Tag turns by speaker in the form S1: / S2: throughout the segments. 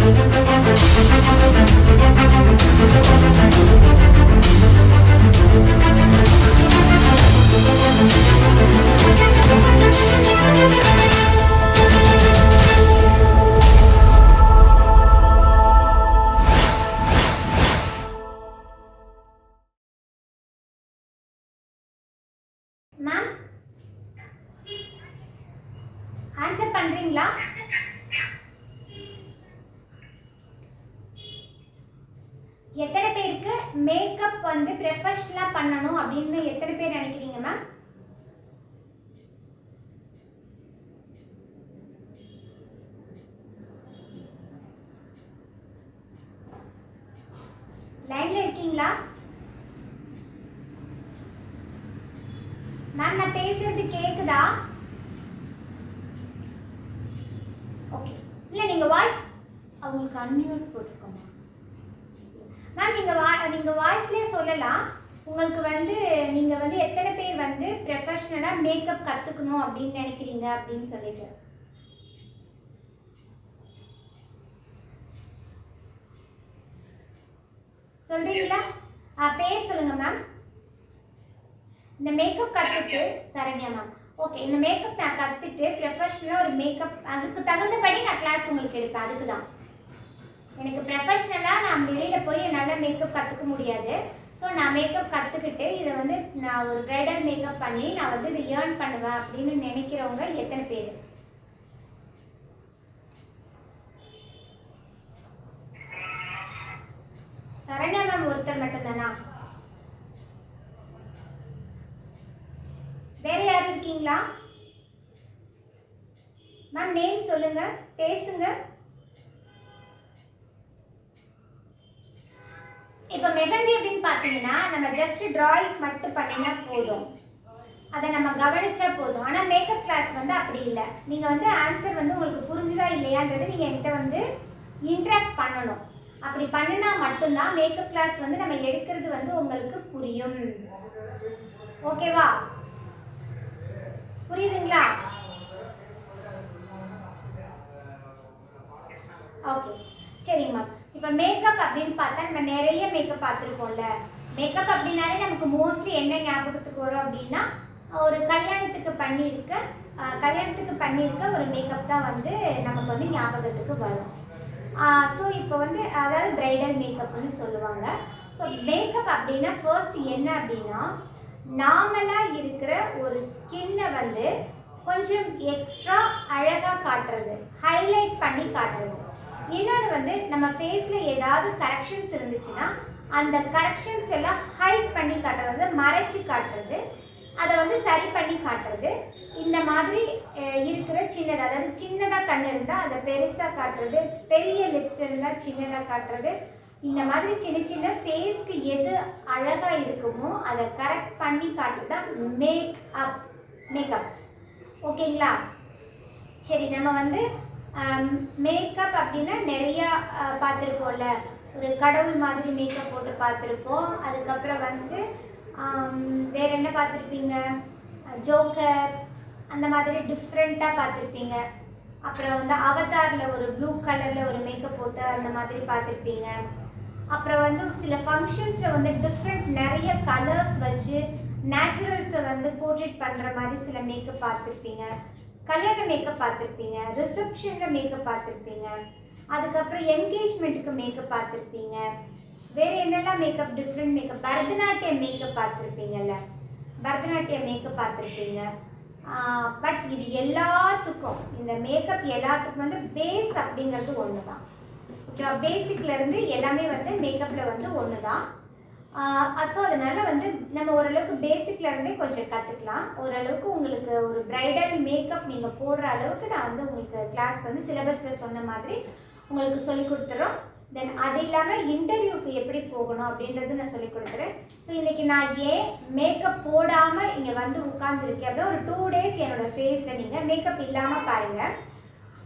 S1: Ma'am answer பண்றீங்களா? எத்தனை பேருக்கு மேக்கப் வந்து ப்ரொஃபஷனலா பண்ணணும் அப்படின்னு எத்தனை பேர் நினைக்கிறீங்க மேம்? லைன்ல இருக்கீங்களா மேம்? நான் பேசுறது கேக்குதா? ஓகே. இல்ல நீங்க வாய்ஸ் அவங்களுக்கு அன்மியூட் போட்டுக்கோங்க மேம். நீங்க வாய்ஸ்லயே சொல்லலாம். உங்களுக்கு வந்து நீங்க வந்து எத்தனை பேர் வந்து ப்ரொஃபஷனலா மேக்கப் கத்துக்கணும் அப்படின்னு நினைக்கிறீங்க அப்படின்னு சொல்லிட்டு. சொல்றீங்களா? பேர் சொல்லுங்க மேம். இந்த மேக்கப் கத்துட்டு சரண்யா மேம். ஓகே, இந்த மேக்கப் நான் கத்துட்டு ப்ரொஃபஷனலா ஒரு மேக்கப் அதுக்கு தகுந்தபடி நான் கிளாஸ் உங்களுக்கு எடுப்பேன். அதுக்கு தான் எனக்கு ப்ரொஃபஷனலா நான் வெளியில போய் என்னால் மேக்கப் கற்றுக்க முடியாது. ஸோ நான் மேக்கப் கற்றுக்கிட்டு இதை வந்து நான் ஒரு ப்ரைடல் மேக்கப் பண்ணி நான் வந்து இதை ஏர்ன் பண்ணுவேன் அப்படின்னு நினைக்கிறவங்க எத்தனை பேர்? சரண்யா மேம் ஒருத்தர் மட்டும்தானா? வேற யாரும் இருக்கீங்களா மேம்? நேம் சொல்லுங்க, பேசுங்க. இப்போ மெஹந்தி அப்படின்னு பார்த்தீங்கன்னா நம்ம ஜஸ்ட் டிராயிங் மட்டும் பண்ணினா போதும், அதை நம்ம கவனிச்சா போதும். ஆனால் மேக்கப் கிளாஸ் வந்து அப்படி இல்லை. நீங்கள் வந்து ஆன்சர் வந்து உங்களுக்கு புரிஞ்சுதா இல்லையான்றது நீங்கள் என்கிட்ட வந்து இன்ட்ராக்ட் பண்ணணும். அப்படி பண்ணினா மட்டும்தான் மேக்கப் கிளாஸ் வந்து நம்ம எடுக்கிறது வந்து உங்களுக்கு புரியும். ஓகேவா? புரியுதுங்களா? ஓகே, சரிங்க மேம். இப்போ மேக்கப் அப்படின்னு பார்த்தா நம்ம நிறைய மேக்கப் பார்த்துருப்போம்ல. மேக்கப் அப்படின்னாலே நமக்கு மோஸ்ட்லி என்ன ஞாபகத்துக்கு வரும் அப்படின்னா ஒரு கல்யாணத்துக்கு பண்ணியிருக்க ஒரு மேக்கப் தான் வந்து நமக்கு வந்து ஞாபகத்துக்கு வரும். ஸோ இப்போ வந்து அதாவது பிரைடல் மேக்கப்னு சொல்லுவாங்க. ஸோ மேக்கப் அப்படின்னா ஃபர்ஸ்ட் என்ன அப்படின்னா நார்மலாக இருக்கிற ஒரு ஸ்கின்னை வந்து கொஞ்சம் எக்ஸ்ட்ரா அழகாக காட்டுறது, ஹைலைட் பண்ணி காட்டுறது. இன்னொன்று வந்து நம்ம ஃபேஸில் ஏதாவது கரெக்ஷன்ஸ் இருந்துச்சுன்னா அந்த கரெக்ஷன்ஸ் எல்லாம் ஹைட் பண்ணி காட்டுறது, வந்து மறைச்சி காட்டுறது, அதை வந்து சரி பண்ணி காட்டுறது. இந்த மாதிரி இருக்கிற சின்னதாக, அதாவது சின்னதாக கண் இருந்தால் அதை பெருசாக காட்டுறது, பெரிய லிப்ஸ் இருந்தால் சின்னதாக காட்டுறது. இந்த மாதிரி சின்ன சின்ன ஃபேஸ்க்கு எது அழகாக இருக்குமோ அதை கரெக்ட் பண்ணி காட்டுறது தான் மேக்கப். ஓகேங்களா? சரி, நம்ம வந்து மேக்கப் அப்படின்னா நிறையா பார்த்துருப்போம்ல. ஒரு கடவுள் மாதிரி மேக்கப் போட்டு பார்த்துருப்போம். அதுக்கப்புறம் வந்து வேறு என்ன பார்த்துருப்பீங்க? ஜோக்கர் அந்த மாதிரி டிஃப்ரெண்ட்டாக பார்த்துருப்பீங்க. அப்புறம் வந்து அவதாரில் ஒரு ப்ளூ கலரில் ஒரு மேக்கப் போட்டு அந்த மாதிரி பார்த்துருப்பீங்க. அப்புறம் வந்து சில ஃபங்க்ஷன்ஸில் வந்து டிஃப்ரெண்ட் நிறைய கலர்ஸ் வச்சு நேச்சுரல்ஸை வந்து போர்ட்ரேட் பண்ணுற மாதிரி சில மேக்கப் பார்த்துருப்பீங்க. கல்யாண மேக்கப் பார்த்துருப்பீங்க, ரிசப்ஷனில் மேக்கப் பார்த்துருப்பீங்க, அதுக்கப்புறம் என்கேஜ்மெண்ட்டுக்கு மேக்கப் பார்த்துருப்பீங்க. வேறு என்னெல்லாம் makeup, different makeup, Bharatanatyam makeup பார்த்துருப்பீங்கல்ல, பரதநாட்டியம் மேக்கப் பார்த்துருப்பீங்க. பட் இது எல்லாத்துக்கும், இந்த மேக்கப் எல்லாத்துக்கும் வந்து பேஸ் அப்படிங்கிறது ஒன்று தான். ஓகேவா? பேசிக்லேருந்து எல்லாமே வந்து மேக்கப்பில் வந்து ஒன்று தான். ஸோ அதனால் வந்து நம்ம ஓரளவுக்கு பேசிக்லேருந்தே கொஞ்சம் கற்றுக்கலாம். ஓரளவுக்கு உங்களுக்கு ஒரு ப்ரைடல் மேக்கப் நீங்கள் போடுற அளவுக்கு நான் வந்து உங்களுக்கு கிளாஸ் வந்து சிலபஸில் சொன்ன மாதிரி உங்களுக்கு சொல்லிக் கொடுத்துறோம். தென் அது இல்லாமல் இன்டர்வியூக்கு எப்படி போகணும் அப்படின்றது நான் சொல்லிக் கொடுக்குறேன். ஸோ இன்றைக்கி நான் ஏன் மேக்கப் போடாமல் இங்கே வந்து உட்காந்துருக்கேன் அப்படின்னா, ஒரு 2 days என்னோடய ஃபேஸை நீங்கள் மேக்கப் இல்லாமல் பாருங்கள்.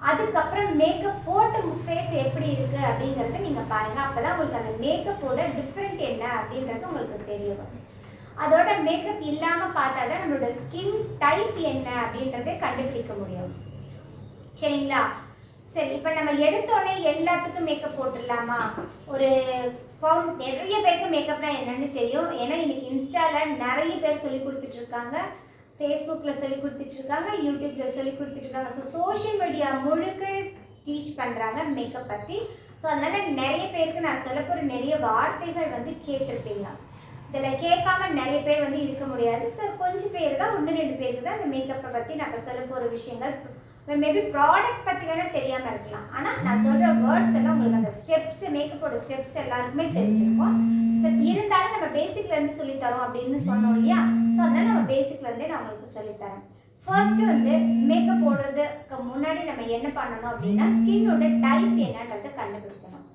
S1: அதுக்கப்புறம் மேக்கப் போட்டு ஃபேஸ் எப்படி இருக்குது அப்படிங்கிறத நீங்கள் பாருங்கள். அப்போ தான் உங்களுக்கு அந்த மேக்கப்போட டிஃப்ரெண்ட் என்ன அப்படின்றது உங்களுக்கு தெரியும். அதோட மேக்கப் இல்லாமல் பார்த்தா தான் நம்மளோட ஸ்கின் டைப் என்ன அப்படின்றத கண்டுபிடிக்க முடியும். சரிங்களா? சரி, இப்போ நம்ம எடுத்தோடனே எல்லாத்துக்கும் மேக்கப் போட்டுடலாமா? ஒரு நிறைய பேருக்கு மேக்கப்னா என்னன்னு தெரியும். ஏன்னா இன்னைக்கு இன்ஸ்டாவில் நிறைய பேர் சொல்லி கொடுத்துட்ருக்காங்க, ஃபேஸ்புக்கில் சொல்லி கொடுத்துட்ருக்காங்க, யூடியூப்பில் சொல்லி கொடுத்துட்ருக்காங்க. ஸோ சோஷியல் மீடியா முழுக்க டீச் பண்ணுறாங்க மேக்கப் பற்றி. ஸோ அதனால் நிறைய பேருக்கு நான் சொல்ல போகிற நிறைய வார்த்தைகள் வந்து கேட்டிருப்பீங்க. இதில் கேட்காம நிறைய பேர் வந்து இருக்க முடியாது. ஸோ கொஞ்சம் பேர் தான், 1-2 பேருக்கு தான் அந்த மேக்கப்பை பற்றி நம்ம சொல்ல போகிற விஷயங்கள் மேபி ப்ராடக்ட் பற்றி வேணால் தெரியாமல் இருக்கலாம். ஆனால் நான் சொல்கிற வேர்ட்ஸ் எல்லாம் உங்களுக்கு அந்த ஸ்டெப்ஸ், மேக்கப்போட ஸ்டெப்ஸ் எல்லாருக்குமே தெரிஞ்சிருக்கும். ஸோ இருந்தாலும் நம்ம பேசிக்லேருந்து சொல்லித்தரோம் அப்படின்னு சொன்னோம் இல்லையா? ஸோ அதனால் நம்ம பேசிக்லேருந்தே நான் உங்களுக்கு சொல்லித்தரேன். ஃபர்ஸ்ட் வந்து மேக்கப் போடுறதுக்கு முன்னாடி நம்ம என்ன பண்ணணும் அப்படின்னா, ஸ்கின்னோட டைப் என்னன்றதை கண்டுபிடிக்கணும்.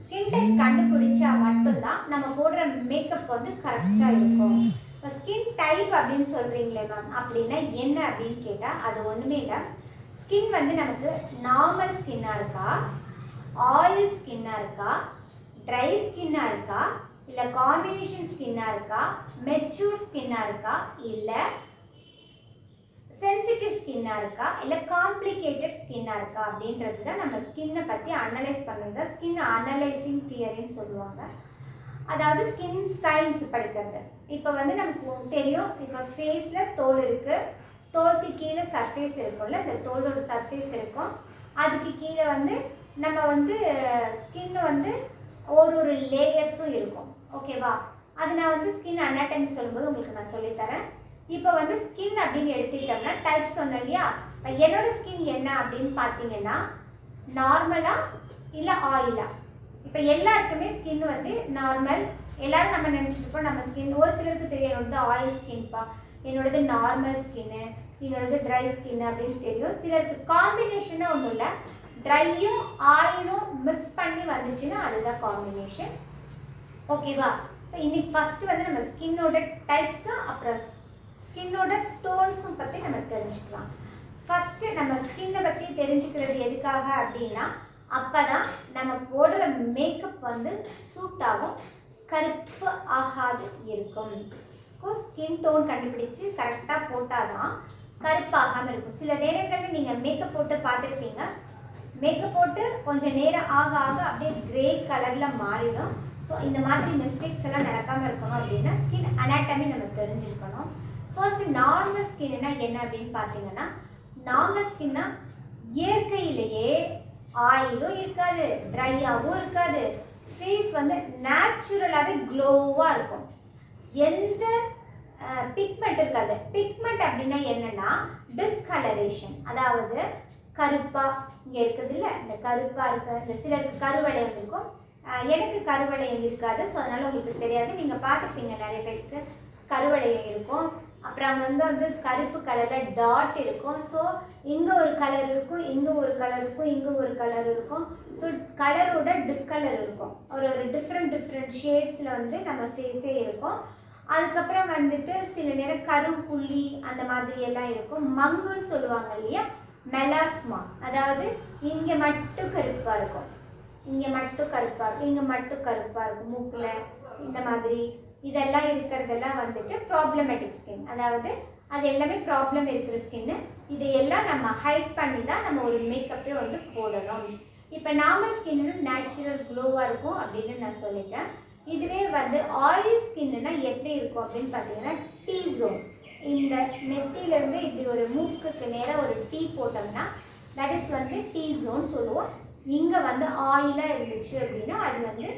S1: ஸ்கின் டைப் கண்டுபிடிச்சா மட்டும்தான் நம்ம போடுற மேக்கப் வந்து கரெக்டாக இருக்கும். இப்போ ஸ்கின் டைப் அப்படின்னு சொல்கிறீங்களே மேம், அப்படின்னா என்ன அப்படின்னு கேட்டால் அது ஒன்றுமே இல்லை. ஸ்கின் வந்து நமக்கு நார்மல் ஸ்கின்னாக இருக்கா, ஆயில் ஸ்கின்னாக இருக்கா, ட்ரை ஸ்கின்னாக இருக்கா, இல்லை காம்பினேஷன் ஸ்கின்னாக இருக்கா, மெச்சூர் ஸ்கின்னாக இருக்கா, இல்லை சென்சிட்டிவ் ஸ்கின்னாக இருக்கா, இல்லை காம்ப்ளிகேட்டட் ஸ்கின்னாக இருக்கா அப்படின்றது தான் நம்ம ஸ்கின்னை பற்றி அனலைஸ் பண்ணுறது தான் ஸ்கின் அனலைசிங் தியரின்னு சொல்லுவாங்க. அதாவது ஸ்கின் சயின்ஸ் படிக்கிறது. இப்போ வந்து நமக்கு தெரியும், இப்போ ஃபேஸில் தோல் இருக்குது, தோலுக்கு கீழே சர்ஃபேஸ் இருக்கும்ல, இந்த தோலோட சர்ஃபேஸ் இருக்கும், அதுக்கு கீழே வந்து நம்ம வந்து ஸ்கின் வந்து ஒரு லேயர்ஸும் இருக்கும். ஓகேவா? அது நான் வந்து ஸ்கின் அனாட்டமி சொல்லும்போது உங்களுக்கு நான் சொல்லித்தரேன். இப்போ வந்து ஸ்கின் அப்படின்னு எடுத்துக்கிட்டோம்னா டைப் சொன்னேன் இல்லையா? இப்போ என்னோட ஸ்கின் என்ன அப்படின்னு பார்த்தீங்கன்னா, நார்மலா இல்லை ஆயிலா? இப்போ எல்லாருக்குமே ஸ்கின் வந்து நார்மல். எல்லாரும் நம்ம நினச்சிட்டு இருப்போம் நம்ம ஸ்கின், ஒரு சிலருக்கு தெரியும் என்னோடது ஆயில் ஸ்கின்ப்பா, என்னோடது நார்மல் ஸ்கின்னு, என்னோடது ட்ரை ஸ்கின் அப்படின்னு தெரியும். சிலருக்கு காம்பினேஷனாக ஒன்றும் இல்லை, ட்ரையும் ஆயிலும் மிக்ஸ் பண்ணி வந்துச்சுன்னா அதுதான் காம்பினேஷன். ஓகேவா? ஸோ இன்னைக்கு ஃபஸ்ட்டு வந்து நம்ம ஸ்கின்னோட டைப்ஸும் அப்புறம் ஸ்கின்னோட டோன்ஸும் பற்றி நம்ம தெரிஞ்சுக்கலாம். ஃபஸ்ட்டு நம்ம ஸ்கின்னை பற்றி தெரிஞ்சுக்கிறது எதுக்காக அப்படின்னா, அப்போ தான் நம்ம போடுற மேக்கப் வந்து சூட் ஆகும், கருப்பு ஆகாது இருக்கும். ஸோ ஸ்கின் டோன் கண்டுபிடிச்சு கரெக்டாக போட்டால் தான் கருப்பாகாமல் இருக்கும். சில நேரங்களில் நீங்கள் மேக்கப் போட்டு பார்த்துருப்பீங்க, மேக்கப் போட்டு கொஞ்சம் நேரம் ஆக ஆக அப்படியே கிரே கலரில் மாறிடும். ஸோ இந்த மாதிரி மிஸ்டேக்ஸ் எல்லாம் நடக்காமல் இருக்கணும் அப்படின்னா ஸ்கின் அனாட்டமி நம்ம தெரிஞ்சுருக்கணும். ஃபர்ஸ்ட் நார்மல் ஸ்கின்னா என்ன அப்படின்னு பார்த்தீங்கன்னா, நார்மல் ஸ்கின்னா இயற்கையிலேயே ஆயிலும் இருக்காது, ட்ரையாகவும் இருக்காது, ஃபேஸ் வந்து நேச்சுரலாகவே க்ளோவாக இருக்கும், எந்த பிக்மெண்ட் இருக்காது. பிக்மெண்ட் அப்படின்னா என்னென்னா டிஸ்கலரேஷன், அதாவது கருப்பாக இங்கே இருக்குது இல்லை, இந்த கருப்பாக இருக்க, இந்த சிலருக்கு கருவளையம் இருக்கும், எனக்கு கருவளையம் இருக்காது. ஸோ அதனால் உங்களுக்கு தெரியாது. நீங்கள் பார்த்துப்பீங்க நிறைய பேருக்கு கருவளையம் இருக்கும். அப்புறம் அங்கங்கே வந்து கருப்பு கலரில் டாட் இருக்கும். ஸோ இங்கே ஒரு கலர் இருக்கும், இங்கே ஒரு கலர் இருக்கும், இங்கே ஒரு கலர் இருக்கும். ஸோ கலரோட டிஸ்கலர் இருக்கும், ஒரு டிஃப்ரெண்ட் ஷேட்ஸில் வந்து நம்ம ஃபேஸே இருக்கும். அதுக்கப்புறம் வந்துட்டு சில நேரம் கருப்புள்ளி அந்த மாதிரி எல்லாம் இருக்கும். மங்குன்னு சொல்லுவாங்க இல்லையா, மெலாஸ்மா, அதாவது இங்கே மட்டும் கருப்பாக இருக்கும், இங்கே மட்டும் கருப்பாக இருக்கும், இங்கே மட்டும் கருப்பாக இருக்கும், மூக்கில் இந்த மாதிரி இதெல்லாம் இருக்கிறதெல்லாம் வந்துட்டு ப்ராப்ளமேட்டிக் ஸ்கின், அதாவது அது எல்லாமே ப்ராப்ளம் இருக்கிற ஸ்கின்னு. இதையெல்லாம் நம்ம ஹைட் பண்ணி தான் நம்ம ஒரு மேக்கப்பே வந்து போடணும். இப்போ நார்மல் ஸ்கின்னு நேச்சுரல் க்ளோவாக இருக்கும் அப்படின்னு நான் சொல்லிட்டேன். இதுவே வந்து ஆயில் ஸ்கின்னுனா எப்படி இருக்கும் அப்படின்னு பார்த்தீங்கன்னா, டீ ஜோன், இந்த நெத்தியிலேருந்து இப்படி ஒரு மூக்குக்கு நேராக ஒரு டீ போட்டோம்னா தட் இஸ் வந்து டீ ஜோன் சொல்லுவோம். இங்கே வந்து ஆயிலாக இருந்துச்சு அப்படின்னா அது வந்து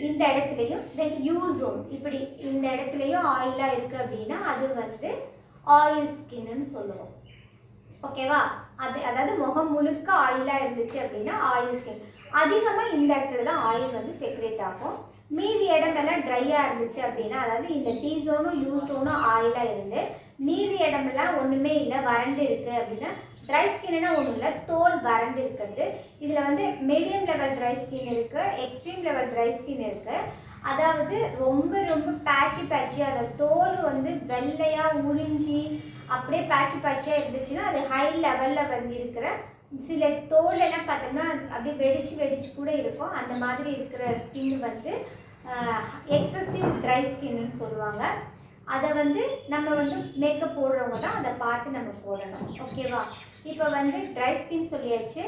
S1: இந்த இடத்துலையும், தென் யூ ஜோன், இப்படி இந்த இடத்துலையும் ஆயிலாக இருக்குது அப்படின்னா அது வந்து ஆயில் ஸ்கின்னு சொல்லுவோம். ஓகேவா? அதாவது முகம் முழுக்க ஆயிலாக இருந்துச்சு அப்படின்னா ஆயில் ஸ்கின். அதிகமாக இந்த இடத்துல தான் ஆயில் வந்து செக்ரேட் ஆகும். மீதி இடமெல்லாம் ட்ரையாக இருந்துச்சு அப்படின்னா, அதாவது இந்த டீ ஜோனும் யூ ஜோனும் ஆயிலாக இருந்து மீதி இடமெல்லாம் ஒன்றுமே இல்லை, வறண்டு இருக்குது அப்படின்னா ட்ரை ஸ்கின்னா ஒன்றும் இல்லை, தோல் வறண்டு இருக்கிறது. இதில் வந்து மீடியம் லெவல் ட்ரை ஸ்கின் இருக்குது, எக்ஸ்ட்ரீம் லெவல் ட்ரை ஸ்கின் இருக்குது. அதாவது ரொம்ப பேட்சியாக அந்த தோல் வந்து வெள்ளையாக உறிஞ்சி அப்படியே பேட்சியாக இருந்துச்சுன்னா அது ஹை லெவலில் வந்து இருக்கிற. சில தோல் எல்லாம் பார்த்தோம்னா அப்படியே வெடிச்சு கூட இருக்கும். அந்த மாதிரி இருக்கிற ஸ்கின் வந்து எக்ஸசிவ் ட்ரை ஸ்கின்னு சொல்லுவாங்க. அதை வந்து நம்ம வந்து மேக்கப் போடுறவங்க தான் அதை பார்த்து நம்ம போடணும். ஓகேவா? இப்போ வந்து ட்ரை ஸ்கின் சொல்லியாச்சு,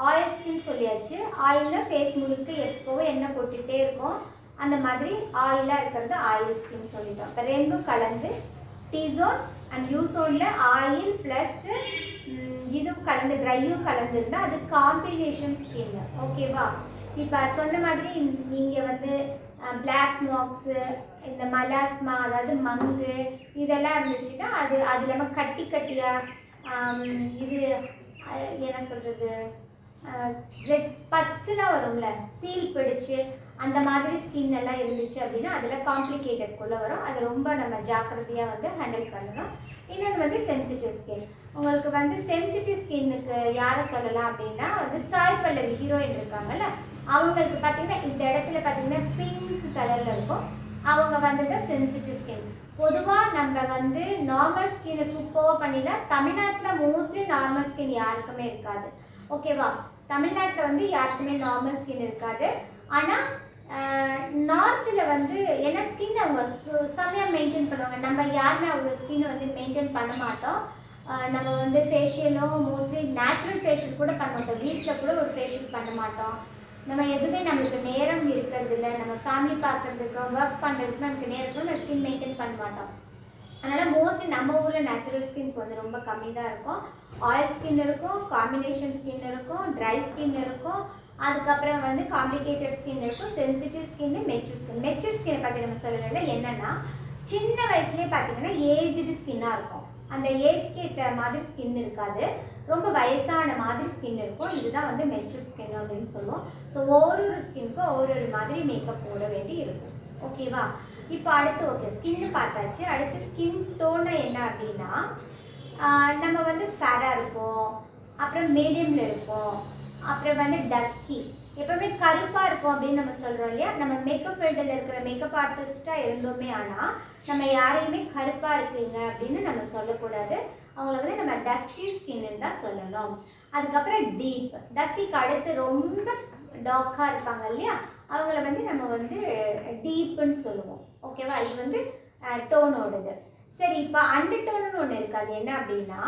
S1: ஆயில் ஸ்கின் சொல்லியாச்சு. ஆயில்னா ஃபேஸ் முழுக்க எப்போவும் எண்ணெய் கொட்டிகிட்டே இருக்கும், அந்த மாதிரி ஆயிலாக இருக்கிறது ஆயில் ஸ்கின் சொல்லிட்டோம். இப்போ ரெண்டும் கலந்து டி ஜோன் அண்ட் யூ ஜோனில் ஆயில் ப்ளஸ் இதுவும் கலந்து ட்ரையும் கலந்துருந்தால் அது காம்பினேஷன் ஸ்கின். ஓகேவா? இப்போ சொன்ன மாதிரி இங்கே வந்து பிளாக் மார்க்ஸு, இந்த மலாஸ்மா அதாவது மங்கு இதெல்லாம் இருந்துச்சுன்னா அது இல்லாமல் கட்டி கட்டியாக இது என்ன சொல்கிறது ரெட் பஸ்ஸுலாம் வரும்ல, சீல் பிடிச்சு அந்த மாதிரி ஸ்கின் எல்லாம் இருந்துச்சு அப்படின்னா அதில் காம்ப்ளிகேட்டட்குள்ளே வரும். அது ரொம்ப நம்ம ஜாக்கிரதையாக வந்து ஹேண்டில் பண்ணணும். இன்னொன்று வந்து சென்சிட்டிவ் ஸ்கின். உங்களுக்கு வந்து சென்சிட்டிவ் ஸ்கின்னுக்கு யாரை சொல்லலாம் அப்படின்னா வந்து சாய் பல்லவி ஹீரோயின் இருக்காங்கல்ல, அவங்களுக்கு பார்த்தீங்கன்னா இந்த இடத்துல பார்த்தீங்கன்னா பிங்க் கலரில் இருக்கும். அவங்க வந்து தான் சென்சிட்டிவ் ஸ்கின். பொதுவாக நம்ம வந்து நார்மல் ஸ்கின்னை சூப்பராக பண்ணிடலாம். தமிழ்நாட்டில் மோஸ்ட்லி நார்மல் ஸ்கின் யாருக்குமே இருக்காது. ஓகேவா? தமிழ்நாட்டில் வந்து யாருக்குமே நார்மல் ஸ்கின் இருக்காது. ஆனால் நார்த்தில் வந்து ஏன்னா ஸ்கின் அவங்க செம்மையாக மெயின்டைன் பண்ணுவாங்க. நம்ம யாருமே அவங்க ஸ்கின்னை வந்து மெயின்டைன் பண்ண மாட்டோம். நம்ம வந்து ஃபேஷியலும் மோஸ்ட்லி நேச்சுரல் ஃபேஷியல் கூட பண்ண மாட்டோம். வீட்டில் கூட ஒரு ஃபேஷியல் பண்ண மாட்டோம். நம்ம எதுவுமே நம்மளுக்கு நேரம் இருக்கிறது இல்லை. நம்ம ஃபேமிலி பார்க்குறதுக்கு ஒர்க் பண்ணுறதுக்கு நமக்கு நேரத்தில் நம்ம ஸ்கின் மெயின்டைன் பண்ண மாட்டோம். அதனால் மோஸ்ட்லி நம்ம ஊரில் நேச்சுரல் ஸ்கின்ஸ் வந்து ரொம்ப கம்மி தான் இருக்கும். ஆயில் ஸ்கின் இருக்கும், காம்பினேஷன் ஸ்கின் இருக்கும், ட்ரை ஸ்கின் இருக்கும், அதுக்கப்புறம் வந்து காம்ப்ளிகேட்டட் ஸ்கின் இருக்கும், sensitive skin, mature skin. Mature ஸ்கின்னை பற்றி நம்ம சொல்லலை. என்னென்னா சின்ன வயசுலேயே பார்த்தீங்கன்னா ஏஜ்டு ஸ்கின்னாக இருக்கும். அந்த ஏஜ்க்கு ஏற்ற மாதிரி ஸ்கின் இருக்காது, ரொம்ப வயசான மாதிரி ஸ்கின் இருக்கும். இதுதான் வந்து மெச்சூர் ஸ்கின் அப்படின்னு சொல்லுவோம். ஸோ ஒரு ஸ்கின்னுக்கும் ஒரு மாதிரி மேக்கப் போட வேண்டி இருக்கும். ஓகேவா? இப்போ அடுத்து ஓகே ஸ்கின்னு பார்த்தாச்சு. அடுத்து ஸ்கின் டோனை என்ன அப்படின்னா நம்ம வந்து ஃபேராக இருப்போம், அப்புறம் மீடியமில் இருப்போம், அப்புறம் வந்து டஸ்கி, எப்போவுமே கருப்பாக இருக்கும் அப்படின்னு நம்ம சொல்கிறோம் இல்லையா? நம்ம மேக்கப் ஃபீல்டில் இருக்கிற மேக்கப் ஆர்டிஸ்ட்டாக இருந்தோமே, ஆனால் நம்ம யாரையுமே கருப்பாக இருக்குங்க அப்படின்னு நம்ம சொல்லக்கூடாது. அவங்கள வந்து நம்ம டஸ்கி ஸ்கின்னு தான் சொல்லணும். அதுக்கப்புறம் டீப் டஸ்கிக்கு அடுத்து ரொம்ப டார்க்காக இருப்பாங்க இல்லையா, அவங்கள வந்து நம்ம வந்து டீப்புன்னு சொல்லுவோம். ஓகேவா? இது வந்து டோனோடது. சரி, இப்போ அண்டர் டோனுன்னு ஒன்று இருக்காது. என்ன அப்படின்னா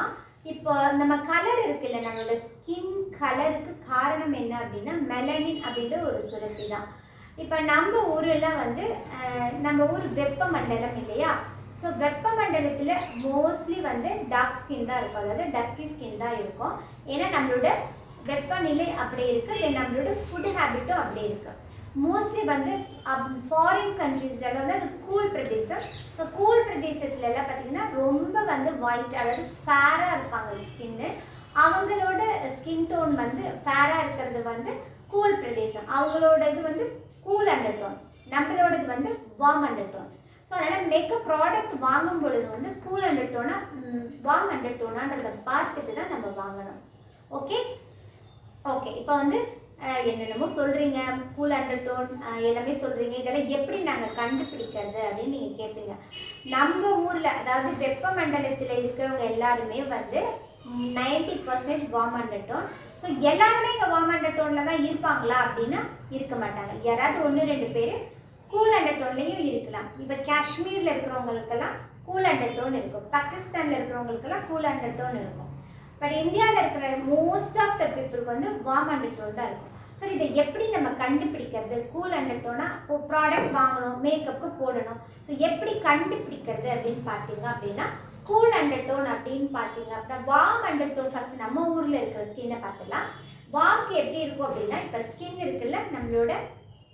S1: இப்போ நம்ம கலர் இருக்குல்ல, நம்மளோட ஸ்கின் கலருக்கு காரணம் என்ன அப்படின்னா மெலனின் அப்படின்ற ஒரு சுரப்பி தான். இப்போ நம்ம ஊரெல்லாம் வந்து நம்ம ஊர் வெப்பமண்டலம் இல்லையா? ஸோ வெப்பமண்டலத்தில் மோஸ்ட்லி வந்து டார்க் ஸ்கின் தான் இருக்கும், அதாவது டஸ்கி ஸ்கின் தான் இருக்கும். ஏன்னா நம்மளோட வெப்பநிலை அப்படி இருக்குது, தென் நம்மளோட ஃபுட் ஹேபிட்டும் அப்படி இருக்குது. மோஸ்ட்லி வந்து ஃபாரின் கண்ட்ரீஸ்ல வந்து அது கூல் பிரதேசம். ஸோ கூல் பிரதேசத்துலலாம் பார்த்திங்கன்னா ரொம்ப வந்து ஒயிட், அதாவது ஃபேராக இருப்பாங்க ஸ்கின்னு. அவங்களோட ஸ்கின் டோன் வந்து ஃபேராக இருக்கிறது வந்து கூல் பிரதேசம். அவங்களோட இது வந்து கூல் அண்டர் டோன், நம்மளோடது வந்து வார்ம் அண்டர் டோன். ஸோ அதனால் மேக்கப் ப்ராடக்ட் வாங்கும் பொழுது வந்து கூல் அண்டர் டோனா வார்ம் அண்டர் டோனான்றதை பார்த்துட்டு தான் நம்ம வாங்கணும். ஓகே ஓகே இப்போ வந்து என்னென்னமோ சொல்கிறீங்க, கூல் அண்டர் டோன் எல்லாமே சொல்கிறீங்க, இதெல்லாம் எப்படி நாங்கள் கண்டுபிடிக்கிறது அப்படின்னு நீங்கள் கேட்பீங்க. நம்ம ஊரில் அதாவது வெப்பமண்டலத்தில் இருக்கிறவங்க எல்லாருமே வந்து 90% வார்ம் அண்டர் டோன். ஸோ எல்லாருமே இங்கே வார்ம் அண்டர் டோனில் தான் இருப்பாங்களா அப்படின்னா இருக்க மாட்டாங்க. யாராவது 1-2 பேர் கூல் அண்டர் டோன்லேயும் இருக்கலாம். இப்போ காஷ்மீரில் இருக்கிறவங்களுக்கெல்லாம் கூல் அண்டர் டோன் இருக்கும், பாகிஸ்தானில் இருக்கிறவங்களுக்கெல்லாம் கூல் அண்டர் டோன் இருக்கும். பட் இந்தியாவில் இருக்கிற மோஸ்ட் ஆஃப் த பீப்புளுக்கு வந்து வார்ம் அண்டர் டோன் தான் இருக்கும். ஸோ இதை எப்படி நம்ம கண்டுபிடிக்கிறது? கூல் அண்டர் டோனாக இப்போ ப்ராடக்ட் வாங்கணும், மேக்கப்புக்கு போடணும். ஸோ எப்படி கண்டுபிடிக்கிறது அப்படின்னு பார்த்தீங்க அப்படின்னா கூல் அண்டர் டோன் அப்படின்னு பார்த்தீங்க அப்படின்னா வார்ம் அண்டர் டோன் ஃபஸ்ட்டு நம்ம ஊரில் இருக்கிற ஸ்கின்னை பார்த்துக்கலாம். வார்ம்க்கு எப்படி இருக்கும் அப்படின்னா இப்போ ஸ்கின் இருக்குல்ல நம்மளோட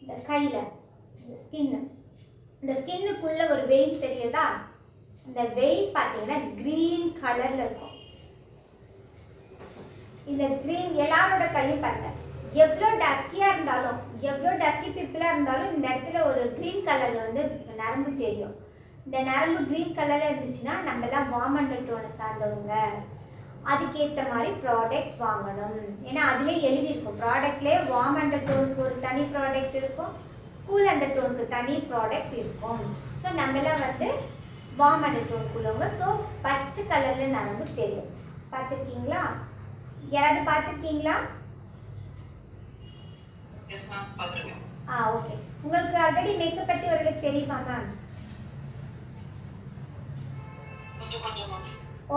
S1: இந்த கையில் இந்த ஸ்கின்னு, இந்த ஸ்கின்னுக்குள்ளே ஒரு வெயின் தெரியுதா? இந்த வெயின் பார்த்தீங்கன்னா க்ரீன் கலரில் இருக்கும். இந்த க்ரீன் எல்லாரோட கையும் பாருங்க, எவ்வளோ டஸ்கியாக இருந்தாலும் எவ்வளோ டஸ்கி பீப்புளாக இருந்தாலும் இந்த இடத்துல ஒரு க்ரீன் கலரில் வந்து நரம்பு தெரியும். இந்த நரம்பு க்ரீன் கலரில் இருந்துச்சுன்னா நம்மலாம் வார்ம் அண்டர் டோனை சார்ந்தவங்க, அதுக்கேற்ற மாதிரி ப்ராடக்ட் வாங்கணும். ஏன்னா அதிலே எழுதியிருக்கும் ப்ராடக்ட்லேயே வார்ம் அண்டர் டோனுக்கு ஒரு தனி ப்ராடக்ட் இருக்கும், கூல் அண்டர் டோனுக்கு தனி ப்ராடக்ட் இருக்கும். ஸோ நம்மளாம் வந்து வார்ம் அண்டர் டோனுக்குள்ளவங்க. ஸோ பச்சை கலரில் நரம்பு தெரியும், பார்த்துருக்கீங்களா? யாராவது பார்த்துருக்கீங்களா? ஓகே. உங்களுக்கு ஆல்ரெடி மேக்கப் பற்றி ஓரளவுக்கு தெரியுமா மேம்?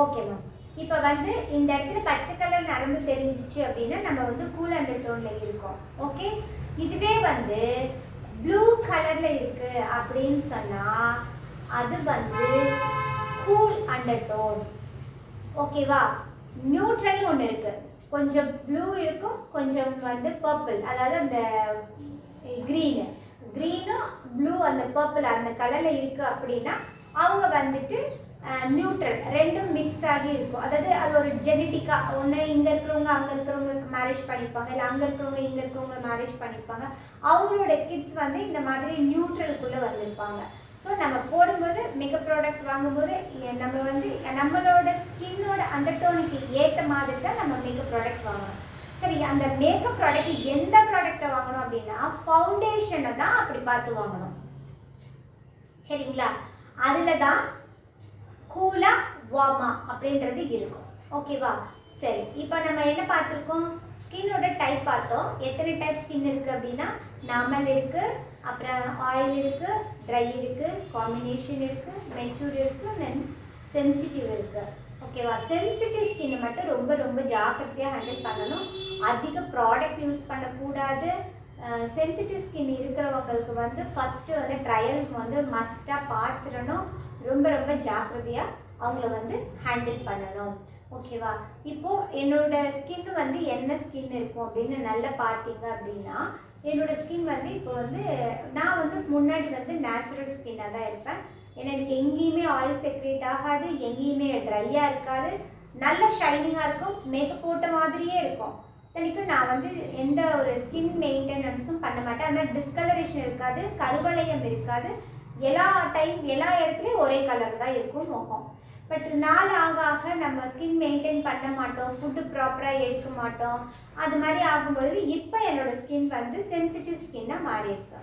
S1: Okay ma'am. இப்போ வந்து இந்த இடத்துல பச்சை கலர் நரம்பு தெரிஞ்சிச்சு அப்படின்னா நம்ம வந்து கூல் அண்டர் டோனில் இருக்கோம். ஓகே, இதுவே வந்து ப்ளூ கலரில் இருக்குது அப்படின்னு சொன்னால் அது வந்து கூல் அண்டர் டோன். ஓகேவா? நியூட்ரல் ஒன்று இருக்குது, கொஞ்சம் ப்ளூ இருக்கும், கொஞ்சம் வந்து பர்பிள், அதாவது அந்த க்ரீனும் ப்ளூ அந்த பர்பிள் அந்த கலரில் இருக்குது அப்படின்னா அவங்க வந்துட்டு நியூட்ரல், ரெண்டும் மிக்ஸ் ஆகி இருக்கும். அதாவது அது ஒரு ஜெனட்டிக்காக ஒன்று இங்கே இருக்கிறவங்க அங்கே இருக்கிறவங்களுக்கு மேரேஜ் பண்ணிப்பாங்க, இல்லை அங்கே இருக்கிறவங்க இங்கே இருக்கிறவங்க மேரேஜ் பண்ணிப்பாங்க. அவங்களோட கிட்ஸ் வந்து இந்த மாதிரி நியூட்ரலுக்குள்ளே வந்திருப்பாங்க. ஸோ நம்ம போடும்போது மேக்கப் ப்ராடக்ட் வாங்கும்போது நம்ம வந்து நம்மளோட ஸ்கின்னோட அண்டர்டோனுக்கு ஏற்ற மாதிரி தான் நம்ம மேக்கப் ப்ராடக்ட் வாங்கணும். சரி, அந்த மேக்கப் ப்ராடக்ட் எந்த ப்ராடக்டை வாங்கணும் அப்படின்னா ஃபவுண்டேஷனை தான் அப்படி பார்த்து வாங்கணும். சரிங்களா? அதில் தான் கூலா வார்மா அப்படின்றது இருக்கும். ஓகேவா? சரி, இப்போ நம்ம என்ன பார்த்துருக்கோம்? ஸ்கின்னோட டைப் பார்த்தோம். எத்தனை டைப் ஸ்கின் இருக்குது அப்படின்னா நார்மல் இருக்குது, அப்புறம் ஆயில் இருக்குது, ட்ரை இருக்குது, காம்பினேஷன் இருக்குது, மெச்சூர் இருக்குது, தென் சென்சிட்டிவ் இருக்குது. ஓகேவா? சென்சிட்டிவ் ஸ்கின்னை மட்டும் ரொம்ப ரொம்ப ஜாக்கிரதையாக ஹேண்டில் பண்ணணும். அதிக ப்ராடக்ட் யூஸ் பண்ணக்கூடாது. சென்சிட்டிவ் ஸ்கின் இருக்கிறவங்களுக்கு வந்து ஃபஸ்ட்டு வந்து ட்ரையல் வந்து மஸ்ட்டாக பார்த்துடணும். ரொம்ப ரொம்ப ஜாக்கிரதையாக அவங்கள வந்து ஹேண்டில் பண்ணணும். ஓகேவா? இப்போது என்னோடய ஸ்கின் வந்து என்ன ஸ்கின் இருக்கும் அப்படின்னு நல்லா பார்த்தீங்க அப்படின்னா என்னோடய ஸ்கின் வந்து இப்போ வந்து நான் வந்து முன்னாடி வந்து நேச்சுரல் ஸ்கின்னாக தான் இருப்பேன். ஏன்னா எனக்கு எங்கேயுமே ஆயில் செக்ரேட் ஆகாது, எங்கேயுமே ட்ரையாக இருக்காது, நல்ல ஷைனிங்காக இருக்கும், மேக்கப் போட்ட மாதிரியே இருக்கும். இத்தனைக்கும் நான் வந்து எந்த ஒரு ஸ்கின் மெயின்டெனன்ஸும் பண்ண மாட்டேன். ஆனால் டிஸ்கலரேஷன் இருக்காது, கருவளையம் இருக்காது, எல்லா இடத்துலையும் ஒரே கலர் தான் இருக்கும் முகம். பட் நாள் ஆக ஆக நம்ம ஸ்கின் மெயின்டைன் பண்ண மாட்டோம், ஃபுட்டு ப்ராப்பராக எடுக்க மாட்டோம். அது மாதிரி ஆகும்பொழுது இப்போ என்னோடய ஸ்கின் வந்து சென்சிட்டிவ் ஸ்கின்னாக மாறியிருக்கு.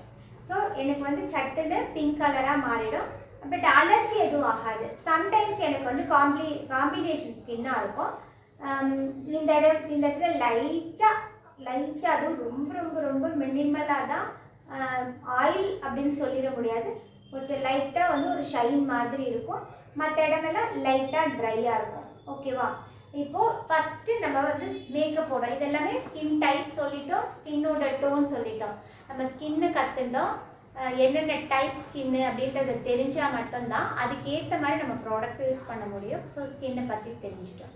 S1: ஸோ எனக்கு வந்து சட்டுன்னு பிங்க் கலராக மாறிடும். பட் அலர்ஜி எதுவும் ஆகாது. சம்டைம்ஸ் எனக்கு வந்து காம்பினேஷன் ஸ்கின்னாக இருக்கும். இந்த இடத்துல லைட்டாக அதுவும் ரொம்ப ரொம்ப ரொம்ப மினிமலாக தான், ஆயில் அப்படின்னு சொல்லிட முடியாது, கொஞ்சம் லைட்டாக வந்து ஒரு ஷைன் மாதிரி இருக்கும். மற்ற இடமெல்லாம் லைட்டாக ட்ரையாக இருக்கும். ஓகேவா? இப்போது ஃபஸ்ட்டு நம்ம வந்து மேக்கப் போடுறோம். இதெல்லாமே ஸ்கின் டைப் சொல்லிட்டோம், ஸ்கின்னோட டோன் சொல்லிட்டோம். நம்ம ஸ்கின்னு கற்றுட்டோம், என்னென்ன டைப் ஸ்கின்னு அப்படின்றத தெரிஞ்சால் மட்டும்தான் அதுக்கேற்ற மாதிரி நம்ம ப்ராடக்ட் யூஸ் பண்ண முடியும். ஸோ ஸ்கின்னை பற்றி தெரிஞ்சிட்டோம்.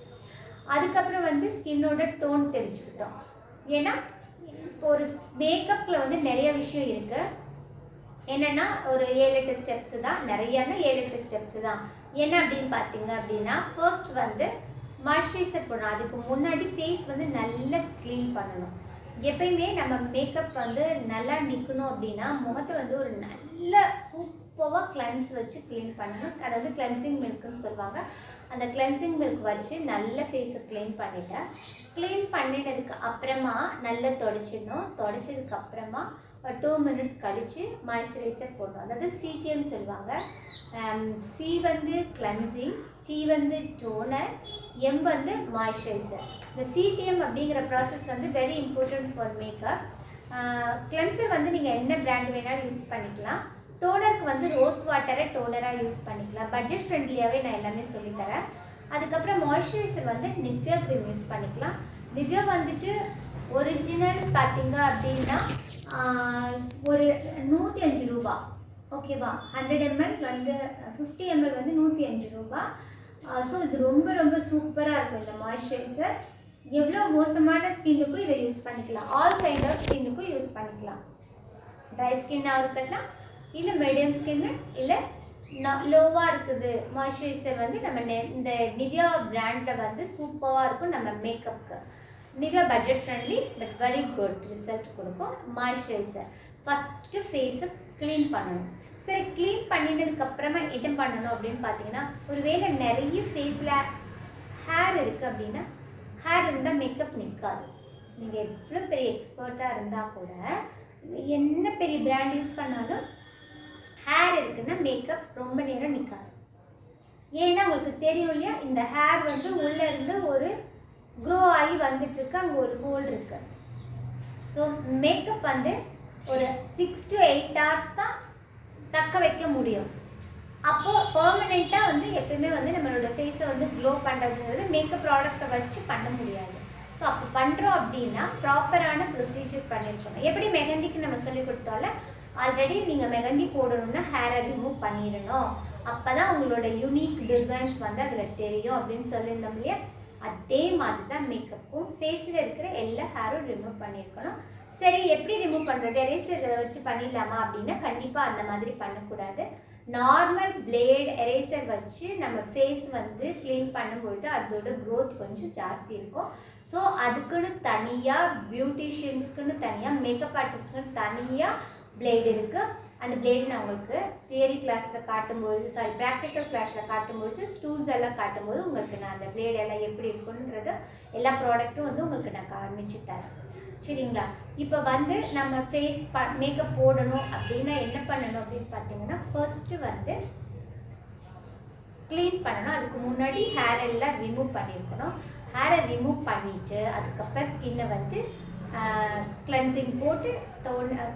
S1: அதுக்கப்புறம் வந்து ஸ்கின்னோட டோன் தெரிஞ்சுக்கிட்டோம். ஏன்னா இப்போ ஒரு மேக்கப்பில் வந்து நிறைய விஷயம் இருக்குது. என்னென்னா ஒரு 7-8 ஸ்டெப்ஸு தான், நிறையானா 7-8 ஸ்டெப்ஸு தான். என்ன அப்படின்னு பார்த்தீங்க அப்படின்னா ஃபர்ஸ்ட் வந்து மாய்ஸ்சரைசர் போடணும். அதுக்கு முன்னாடி ஃபேஸ் வந்து நல்லா க்ளீன் பண்ணணும். எப்பயுமே நம்ம மேக்கப் வந்து நல்லா நிற்கணும் அப்படின்னா முகத்தை வந்து ஒரு நல்ல சூப்பராக கிளென்ஸ் வச்சு க்ளீன் பண்ணணும். அதாவது கிளென்சிங் மில்க்குன்னு சொல்லுவாங்க. அந்த கிளென்சிங் மில்க் வச்சு நல்ல ஃபேஸை க்ளீன் பண்ணிவிட்டேன். க்ளீன் பண்ணினதுக்கு அப்புறமா நல்லா தொடச்சிடணும். தொடச்சதுக்கு அப்புறமா ஒரு 2 மினிட்ஸ் கழித்து மாய்ஸ்சரைசர் போடணும். அதாவது சிடிஎம் சொல்லுவாங்க. சி வந்து கிளென்சிங், டி வந்து டோனர், எம் வந்து மாய்ஸ்சரைசர். இந்த சிடிஎம் அப்படிங்கிற ப்ராசஸ் வந்து very important for makeup. Cleanser வந்து நீங்கள் என்ன பிராண்ட் வேணாலும் யூஸ் பண்ணிக்கலாம். டோனருக்கு வந்து ரோஸ் வாட்டரை டோனராக யூஸ் பண்ணிக்கலாம். பட்ஜெட் ஃப்ரெண்ட்லியாகவே நான் எல்லாமே சொல்லித்தரேன். அதுக்கப்புறம் மாய்ஸ்சரைசர் வந்து நிவ்யா க்ரீம் யூஸ் பண்ணிக்கலாம். நிவ்யா வந்துட்டு ஒரிஜினல் பார்த்திங்க அப்படின்னா ஒரு 105 ரூபா. ஓகேவா? 100 ml வந்து 50 ml வந்து 105 ரூபா. ஸோ இது ரொம்ப ரொம்ப சூப்பராக இருக்கும் இந்த மாய்ஸ்சரைசர். எவ்வளோ மோசமான ஸ்கின்னுக்கும் இதை யூஸ் பண்ணிக்கலாம், ஆல் கைண்ட் ஆஃப் ஸ்கின்னுக்கும் யூஸ் பண்ணிக்கலாம். ட்ரை ஸ்கின்னாக இருக்கலாம், இல்லை மீடியம் ஸ்கின்னு, இல்லை லோவாக இருக்குது மாய்ஸ்சரைசர் வந்து நம்ம இந்த நிவ்யா பிராண்டில் வந்து சூப்பராக இருக்கும் நம்ம மேக்கப்புக்கு. Nivea budget friendly but very good result கொடுக்கும். மாய்ஸ்சரைசர் ஃபஸ்ட்டு ஃபேஸை க்ளீன் பண்ணணும். சரி, க்ளீன் பண்ணினதுக்கப்புறமா என்ன பண்ணணும் அப்படின்னு பார்த்தீங்கன்னா, ஒரு வேளை நிறைய ஃபேஸில் ஹேர் இருக்குது அப்படின்னா, ஹேர் இருந்தால் மேக்கப் நிற்காது. நீங்கள் எவ்வளோ பெரிய எக்ஸ்பர்ட்டாக இருந்தால் கூட என்ன பெரிய பிராண்ட் யூஸ் பண்ணாலும் ஹேர் இருக்குன்னா மேக்கப் ரொம்ப நேரம் நிற்காது. ஏன்னா உங்களுக்கு தெரியும் இல்லையா, இந்த ஹேர் வந்து உள்ளே இருந்து ஒரு க்ரோ ஆகி வந்துட்டுருக்கு, அங்கே ஒரு ஹோல் இருக்குது. ஸோ மேக்கப் வந்து ஒரு 6 to 8 hours தான் தக்க வைக்க முடியும். அப்போ பெர்மனெண்ட்டாக வந்து எப்பயுமே வந்து நம்மளோட ஃபேஸை வந்து க்ளோ பண்ணுறதுங்கிறது மேக்கப் ப்ராடக்ட்டை வச்சு பண்ண முடியாது. ஸோ அப்போ பண்ணுறோம் அப்படின்னா ப்ராப்பரான ப்ரொசீஜர் பண்ணியிருக்கணும். எப்படி மெஹந்திக்கு நம்ம சொல்லி கொடுத்தால ஆல்ரெடி நீங்கள் மெஹந்தி போடணும்னா ஹேரை ரிமூவ் பண்ணிடணும், அப்போ தான் உங்களோட யூனிக் டிசைன்ஸ் வந்து அதில் தெரியும் அப்படின்னு சொல்லியிருந்தோம் இல்லையா. அதே மாதிரி தான் மேக்கப்பும் ஃபேஸில் இருக்கிற எல்லா ஹேரும் ரிமூவ் பண்ணியிருக்கணும். சரி, எப்படி ரிமூவ் பண்ணுறது, எரேசர் வச்சு பண்ணிடலாமா அப்படின்னா கண்டிப்பாக அந்த மாதிரி பண்ணக்கூடாது. நார்மல் பிளேட் எரேசர் வச்சு நம்ம ஃபேஸ் வந்து க்ளீன் பண்ணும்பொழுது அதோட க்ரோத் கொஞ்சம் ஜாஸ்தி இருக்கும். ஸோ அதுக்குன்னு தனியாக பியூட்டிஷியன்ஸ்க்குன்னு தனியாக மேக்கப் ஆர்டிஸ்ட்க்குன்னு தனியாக பிளேடு இருக்குது. அந்த பிளேடு நான் உங்களுக்கு தியரி கிளாஸில் காட்டும்போது ப்ராக்டிக்கல் கிளாஸில் காட்டும்போது டூல்ஸ் எல்லாம் காட்டும்போது உங்களுக்கு நான் அந்த பிளேடு எல்லாம் எப்படி இருக்குன்றது எல்லா ப்ராடக்ட்டும் வந்து உங்களுக்கு நான் காமிச்சு தரேன். சரிங்களா? இப்போ வந்து நம்ம ஃபேஸ் மேக்கப் போடணும் அப்படின்னா என்ன பண்ணணும் அப்படின்னு பார்த்தீங்கன்னா ஃபர்ஸ்ட்டு வந்து க்ளீன் பண்ணணும். அதுக்கு முன்னாடி ஹேர் எல்லாம் ரிமூவ் பண்ணியிருக்கணும். ஹேரை ரிமூவ் பண்ணிவிட்டு அதுக்கப்புறம் ஸ்கின்னை வந்து கிளென்சிங் போட்டு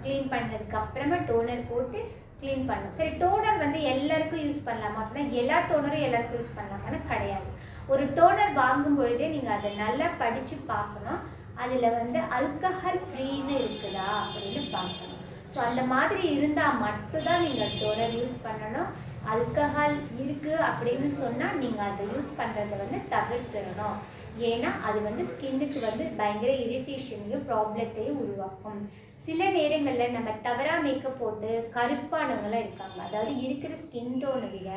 S1: க்ளீன் பண்ணதுக்கப்புறமா டோனர் போட்டு க்ளீன் பண்ணணும். சரி, டோனர் வந்து எல்லாருக்கும் யூஸ் பண்ணலாமா அப்படின்னா எல்லா டோனரும் எல்லாருக்கும் யூஸ் பண்ணலாமான்னு கிடையாது. ஒரு டோனர் வாங்கும் பொழுதே நீங்கள் அதை நல்லா படித்து பார்க்கணும். அதில் வந்து ஆல்கஹால் ஃப்ரீன்னு இருக்குதா அப்படின்னு பார்க்கணும். ஸோ அந்த மாதிரி இருந்தால் மட்டும்தான் நீங்கள் டோனர் யூஸ் பண்ணணும். ஆல்கஹால் இருக்குது அப்படின்னு சொன்னால் நீங்கள் அதை யூஸ் பண்ணுறதை வந்து தவிர்த்துடணும். ஏன்னா அது வந்து ஸ்கின்னுக்கு வந்து பயங்கர இரிட்டேஷனையும் ப்ராப்ளத்தையும் உருவாக்கும். சில நேரங்களில் நம்ம தவறாக மேக்கப் போட்டு கருப்பானவங்களாம் இருக்காங்க, அதாவது இருக்கிற ஸ்கின் டோனை விட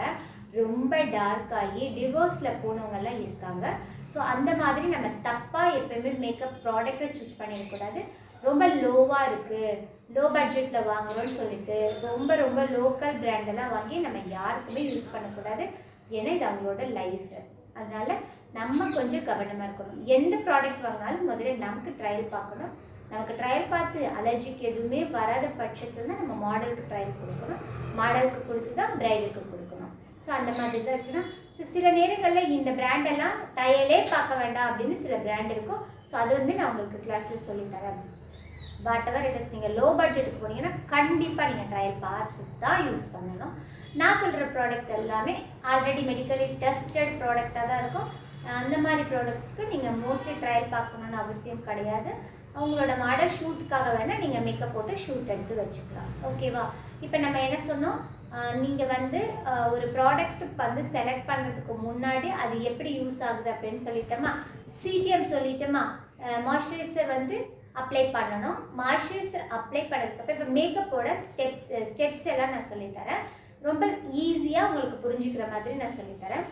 S1: ரொம்ப டார்க்காகி டிவோர்ஸில் போனவங்கெல்லாம் இருக்காங்க. ஸோ அந்த மாதிரி நம்ம தப்பாக எப்போயுமே மேக்கப் ப்ராடக்டை சூஸ் பண்ணிடக்கூடாது. ரொம்ப லோவாக இருக்குது, லோ பட்ஜெட்டில் வாங்குகிறோன்னு சொல்லிட்டு ரொம்ப ரொம்ப லோக்கல் பிராண்டெல்லாம் வாங்கி நம்ம யாருக்குமே யூஸ் பண்ணக்கூடாது. ஏன்னா இது அவங்களோட லைஃபு. அதனால் நம்ம கொஞ்சம் கவனமாக இருக்கணும். எந்த ப்ராடக்ட் வாங்கினாலும் முதல்ல நமக்கு ட்ரையல் பார்க்கணும். நமக்கு ட்ரையல் பார்த்து அலர்ஜிக்கு எதுவுமே வராத பட்சத்தில் தான் நம்ம மாடலுக்கு ட்ரையல் கொடுக்கணும். மாடலுக்கு கொடுத்து தான் ப்ரைடுக்கு கொடுக்கணும். ஸோ அந்த மாதிரி தான் இருக்குன்னா சில நேரங்களில் இந்த பிராண்டெல்லாம் ட்ரையலே பார்க்க வேண்டாம் அப்படின்னு சில பிராண்ட் இருக்கும். ஸோ அது வந்து நான் உங்களுக்கு கிளாஸில் சொல்லித்தரேன். வாட் எவர் இட் இஸ், நீங்கள் லோ பட்ஜெட்டுக்கு போனீங்கன்னா கண்டிப்பாக நீங்கள் ட்ரையல் பார்த்து தான் யூஸ் பண்ணணும். நான் சொல்கிற ப்ராடக்ட் எல்லாமே ஆல்ரெடி மெடிக்கலி டெஸ்டட் ப்ராடக்டாக தான் இருக்கும். அந்த மாதிரி ப்ராடக்ட்ஸ்க்கு நீங்கள் மோஸ்ட்லி ட்ரையல் பார்க்கணுன்னு அவசியம் கிடையாது. அவங்களோட மாடல் ஷூட்டுக்காக வேணால் நீங்கள் மேக்கப் போட்டு ஷூட் எடுத்து வச்சுக்கலாம். ஓகேவா? இப்போ நம்ம என்ன சொன்னோம், நீங்கள் வந்து ஒரு ப்ராடக்ட் வந்து செலக்ட் பண்ணுறதுக்கு முன்னாடி அது எப்படி யூஸ் ஆகுது அப்படின்னு சொல்லிட்டோமா. சிஜிஎம் சொல்லிட்டோமா. மாய்ஸ்சரைசர் வந்து அப்ளை பண்ணணும். மாய்ஸ்சரைசர் அப்ளை பண்ணதுக்கப்புறம் இப்போ மேக்கப்போட ஸ்டெப்ஸ் எல்லாம் நான் சொல்லித்தரேன். ரொம்ப ஈஸியாக உங்களுக்கு புரிஞ்சுக்கிற மாதிரி நான் சொல்லித்தரேன்.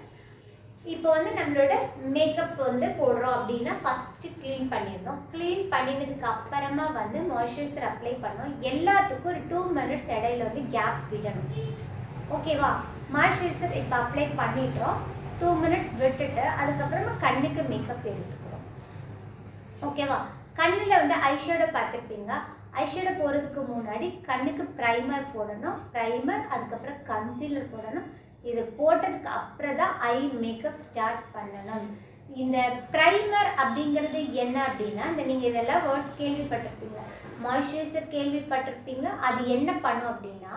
S1: இப்போ வந்து நம்மளோட மேக்கப் வந்து போடுறோம் அப்படின்னா ஃபஸ்ட்டு க்ளீன் பண்ணிடணும். க்ளீன் பண்ணினதுக்கு அப்புறமா வந்து மாய்ஸ்சரைசர் அப்ளை பண்ணணும். எல்லாத்துக்கும் ஒரு 2 minutes இடையில வந்து கேப் விடணும். ஓகேவா? மாய்ஸ்சரைசர் இப்போ அப்ளை பண்ணிட்டோம், 2 minutes விட்டுட்டு அதுக்கப்புறமா கண்ணுக்கு மேக்கப் எடுத்துக்கிறோம். ஓகேவா? கண்ணில் வந்து ஐஷேடோ பார்த்துருப்பீங்க. ஐஷேடோ போகிறதுக்கு முன்னாடி கண்ணுக்கு ப்ரைமர் போடணும். ப்ரைமர் அதுக்கப்புறம் கன்சீலர் போடணும். இது போட்டதுக்கு அப்புறம் தான் ஐ மேக்கப் ஸ்டார்ட் பண்ணணும். இந்த ப்ரைமர் அப்படிங்கிறது என்ன அப்படின்னா, இந்த நீங்கள் இதெல்லாம் வேர்ட்ஸ் கேள்விப்பட்டிருப்பீங்க. மாய்ஸ்சரைசர் கேள்விப்பட்டிருப்பீங்க. அது என்ன பண்ணும் அப்படின்னா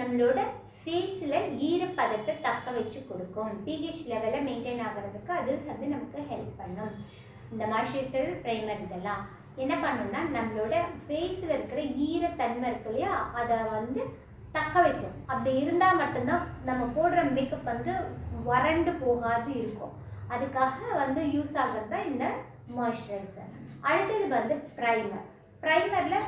S1: நம்மளோட ஃபேஸில் ஈரப்பதத்தை தக்க வச்சு கொடுக்கும். பிஹெச் லெவலில் மெயின்டைன் ஆகிறதுக்கு அது வந்து நமக்கு ஹெல்ப் பண்ணும். இந்த மாய்ஸ்சரைசர் ப்ரைமர் இதெல்லாம் என்ன பண்ணணும்னா நம்மளோட ஃபேஸில் இருக்கிற ஈரத்தன்மை இருக்கு இல்லையா, அதை வந்து தக்க வைக்கும். அப்படி இருந்தால் மட்டும்தான் நம்ம போடுற மேக்கப் வந்து வறண்டு போகாது இருக்கும். அதுக்காக வந்து யூஸ் ஆகிறது தான் இந்த மாய்ஸ்சரைசர். அடுத்தது வந்து ப்ரைமர். ப்ரைமரில்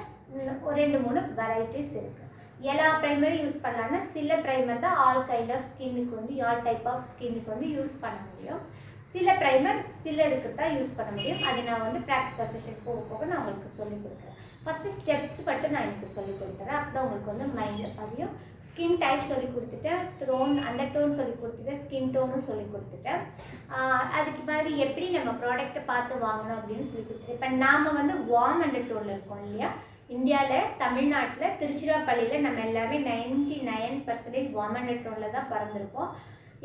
S1: ஒரு 2-3 வெரைட்டிஸ் இருக்குது. எல்லா ப்ரைமரும் யூஸ் பண்ணலான்னா சில ப்ரைமர் தான் ஆல் கைண்ட் ஆஃப் ஸ்கின்னுக்கு வந்து ஆல் டைப் ஆஃப் ஸ்கின்னுக்கு வந்து யூஸ் பண்ண முடியும். சில ப்ரைமர் சிலருக்கு தான் யூஸ் பண்ண முடியும். அது நான் வந்து ப்ராக்டிக்கல் செஷன் போக போக நான் உங்களுக்கு சொல்லிக் கொடுக்குறேன். ஃபஸ்ட்டு ஸ்டெப்ஸ் மட்டும் நான் எனக்கு சொல்லிக் கொடுத்துறேன். அப்புறம் உங்களுக்கு வந்து மைண்டில் பதியும். ஸ்கின் டைப் சொல்லி கொடுத்துட்டேன், டோன் அண்டர் டோன் சொல்லி கொடுத்துட்டேன், ஸ்கின் டோனும் சொல்லி கொடுத்துட்டேன். அதுக்கு மாதிரி எப்படி நம்ம ப்ராடக்ட்டை பார்த்து வாங்கணும் அப்படின்னு சொல்லி கொடுத்துட்டேன். இப்போ நாம் வந்து வார்ம் அண்டர் டோனில் இருக்கோம் இல்லையா. இந்தியாவில் தமிழ்நாட்டில் திருச்சிராப்பள்ளியில் நம்ம எல்லாருமே 99% வார்ம் அண்டர் டோனில் தான் பிறந்திருக்கோம்.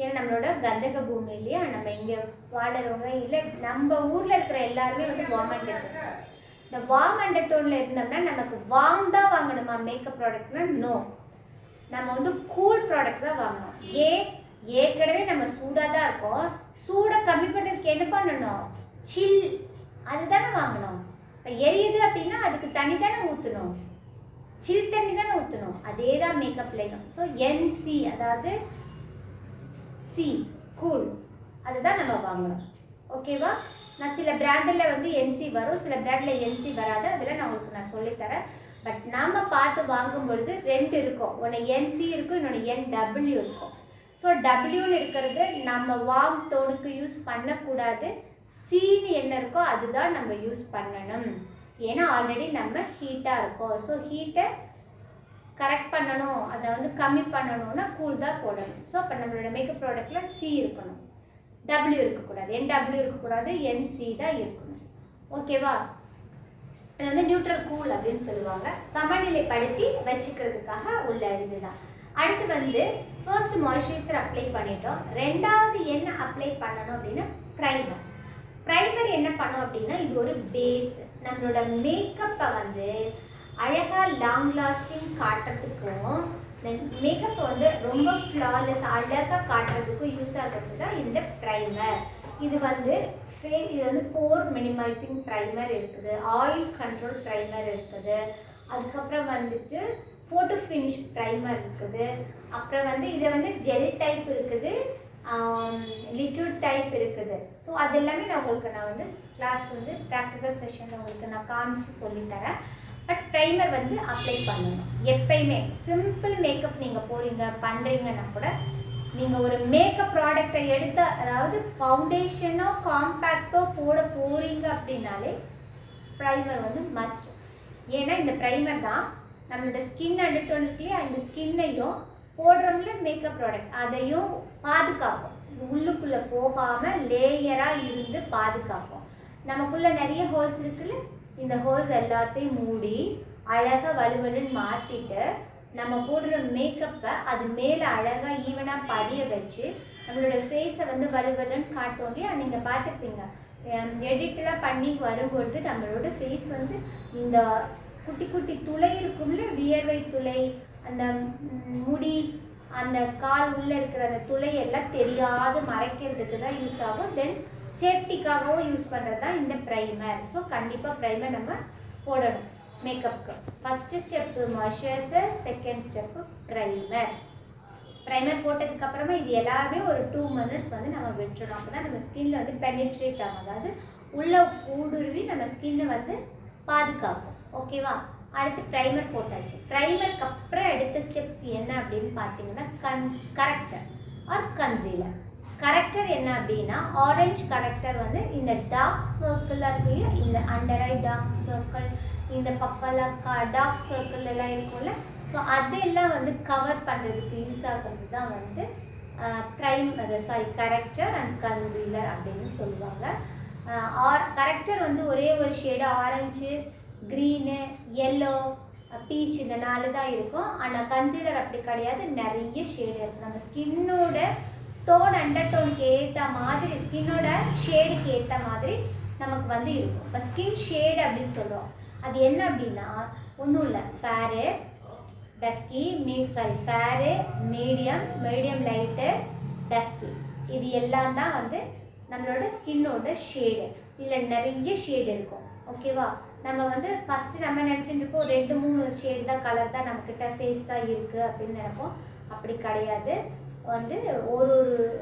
S1: ஏன்னா நம்மளோட கந்தக பூமி இல்லையா, நம்ம இங்கே வாடுறவங்க இல்லை, நம்ம ஊரில் இருக்கிற எல்லாருமே வந்து வார்ம் அண்டர் டோன். இந்த வார்ம் அண்டர் டோனில் இருந்தோம்னா நமக்கு வார்ம் தான் வாங்கணுமா மேக்கப் ப்ராடக்ட்னா? நோ. நம்ம வந்து கூல் ப்ராடக்ட் தான் வாங்கணும். ஏற்கனவே நம்ம சூடாக தான் இருக்கோம், சூடை கம்மி பண்ணுறதுக்கு என்ன பண்ணணும்? சில் அதுதானே வாங்கணும். இப்போ எரியுது அப்படின்னா அதுக்கு தண்ணி தானே ஊற்றணும், சில் தண்ணி தானே ஊற்றணும். அதே தான் மேக்கப்லையும். ஸோ என்சி அதாவது சி கூல் அதுதான் நம்ம வாங்கணும். ஓகேவா? நான் சில பிராண்டில் வந்து என்சி வரும், சில பிராண்டில் என்சி வராது. அதில் நான் உங்களுக்கு சொல்லித்தரேன். பட் நாம் பார்த்து வாங்கும் பொழுது 2 இருக்கும். ஒன்று என்சி இருக்கும், இன்னொன்று NW இருக்கும். ஸோ டபிள்யூன்னு இருக்கிறது நம்ம வார்ம் டோனுக்கு யூஸ் பண்ணக்கூடாது. சீனு என்ன இருக்கோ அதுதான் நம்ம யூஸ் பண்ணணும். ஏன்னா ஆல்ரெடி நம்ம ஹீட்டாக இருக்கோம். ஸோ ஹீட்டை கரெக்ட் பண்ணணும், அதை வந்து கம்மி பண்ணணும்னா கூல் தான் போடணும். ஸோ அப்போ நம்மளோட மேக்கப் ப்ராடக்டில் சி இருக்கணும், W இருக்கக்கூடாது, NW இருக்கக்கூடாது, NC தான் இருக்கணும். ஓகேவா? அது வந்து நியூட்ரல் கூல் அப்படின்னு சொல்லுவாங்க. சமநிலைப்படுத்தி வச்சுக்கிறதுக்காக உள்ள இதுதான். அடுத்து வந்து ஃபர்ஸ்ட் மாய்ஸ்சரைசர் அப்ளை பண்ணிட்டோம். ரெண்டாவது என்ன அப்ளை பண்ணணும் அப்படின்னா ப்ரைமர். ப்ரைமர் என்ன பண்ணும் அப்படின்னா இது ஒரு பேஸ். நம்மளோட மேக்கப்பை வந்து அழகாக லாங் லாஸ்டிங் காட்டுறதுக்கும் மேக்கப்பை வந்து ரொம்ப ஃப்ளாலெஸ் அழகாக காட்டுறதுக்கும் யூஸ் ஆகிறது தான் இந்த ப்ரைமர். இது வந்து போர் மினிமைசிங் ப்ரைமர் இருக்குது, ஆயில் கண்ட்ரோல் ப்ரைமர் இருக்குது, அதுக்கப்புறம் வந்துட்டு ஃபோட்டோ ஃபினிஷ் ப்ரைமர் இருக்குது, அப்புறம் வந்து இதை வந்து ஜெல் டைப் இருக்குது, லிக்விட் டைப் இருக்குது. ஸோ அது எல்லாமே நான் வந்து கிளாஸ் வந்து ப்ராக்டிக்கல் செஷனில் உங்களுக்கு நான் காமிச்சு சொல்லித்தரேன். பட் ப்ரைமர் வந்து அப்ளை பண்ணணும் எப்பயுமே. சிம்பிள் மேக்கப் நீங்கள் போகிறீங்க பண்ணுறீங்கன்னா கூட நீங்கள் ஒரு மேக்கப் ப்ராடக்டை எடுத்து, அதாவது ஃபவுண்டேஷனோ காம்பேக்டோ போட போகிறீங்க அப்படின்னாலே ப்ரைமர் வந்து மஸ்ட். ஏன்னா இந்த ப்ரைமர் தான் நம்மளோட ஸ்கின் அண்டர்டோன் இருக்குல்லையா, இந்த ஸ்கின்னையும் போடுறோம்ல மேக்கப் ப்ராடக்ட் அதையும் பாதுகாப்போம். உள்ளுக்குள்ளே போகாமல் லேயராக இருந்து பாதுகாப்போம். நமக்குள்ளே நிறைய ஹோல்ஸ் இருக்குல்ல, இந்த ஹோல்ஸ் எல்லாத்தையும் மூடி அழகாக வலுவலுன்னு மாற்றிட்டு நம்ம போடுற மேக்கப்பை அது மேலே அழகாக ஈவனாக பதிய வச்சு நம்மளோட ஃபேஸை வந்து வலுவலுன்னு காட்டும் இல்லையா. நீங்கள் பார்த்துருப்பீங்க எடிட்டெலாம் பண்ணி வரும்பொழுது நம்மளோட ஃபேஸ் வந்து இந்த குட்டி குட்டி துளை இருக்கும்ல, வியர்வை துளை, அந்த முடி, அந்த கால் உள்ளே இருக்கிற அந்த துளை எல்லாம் தெரியாது மறைக்கிறதுக்கு தான் யூஸ் ஆகும். தென் சேஃப்டிக்காகவும் யூஸ் பண்ணுறது தான் இந்த ப்ரைமர். ஸோ கண்டிப்பாக ப்ரைமர் நம்ம போடணும் மேக்கப்புக்கு. First step moisturiser, second step primer. Primer போட்டதுக்கப்புறமா இது எல்லாமே ஒரு 2 minutes வந்து நம்ம விட்டுறோம். அப்போ தான் நம்ம ஸ்கின்னில் வந்து பெனிட்ரேட் ஆகும், அதாவது உள்ளே ஊடுருவி நம்ம ஸ்கின்னை வந்து பாதுகாக்கும். ஓகேவா? அடுத்து ப்ரைமர் போட்டாச்சு. ப்ரைமருக்கு அப்புறம் எடுத்த ஸ்டெப்ஸ் என்ன அப்படின்னு பார்த்தீங்கன்னா கரெக்டர் ஆர் கன்சீலர். கரெக்டர் என்ன அப்படின்னா ஆரஞ்சு கரெக்டர் வந்து இந்த டார்க் சர்க்கிளாக இருக்குல்ல, இந்த அண்டர் ஐ டார்க் சர்க்கிள், இந்த பப்பெல்லாம் டார்க் சர்க்கிள் எல்லாம் இருக்கும்ல, ஸோ அதெல்லாம் வந்து கவர் பண்ணுறதுக்கு யூஸ் ஆகிறது தான் வந்து கரெக்டர் அண்ட் கன்சீலர் அப்படின்னு சொல்லுவாங்க. கரெக்டர் வந்து ஒரே ஒரு shade orange, green, yellow, beach இந்த 4 தான் இருக்கும். ஆனால் கன்சீலர் அப்படி கிடையாது, நிறைய ஷேடு இருக்குது. நம்ம ஸ்கின்னோட டோன் அண்டர் டோனுக்கு ஏற்ற மாதிரி, ஸ்கின்னோட ஷேடுக்கு ஏற்ற மாதிரி நமக்கு வந்து இருக்கும். இப்போ ஸ்கின் ஷேடு அப்படின்னு சொல்கிறோம். அது என்ன அப்படின்னா ஒன்றும் இல்லை, fare, dusky, fare, medium light, dusky, இது எல்லாம் தான் வந்து நம்மளோட ஸ்கின்னோட ஷேடு. இதில் நிறைய ஷேடு இருக்கும். ஓகேவா? நம்ம வந்து ஃபஸ்ட்டு நம்ம நினச்சிட்டு இருக்கோம் 2-3 ஷேடு தான், கலர் தான் நம்மக்கிட்ட, ஃபேஸ் தான் இருக்குது அப்படின்னு நினைப்போம். அப்படி கிடையாது. வந்து ஒரு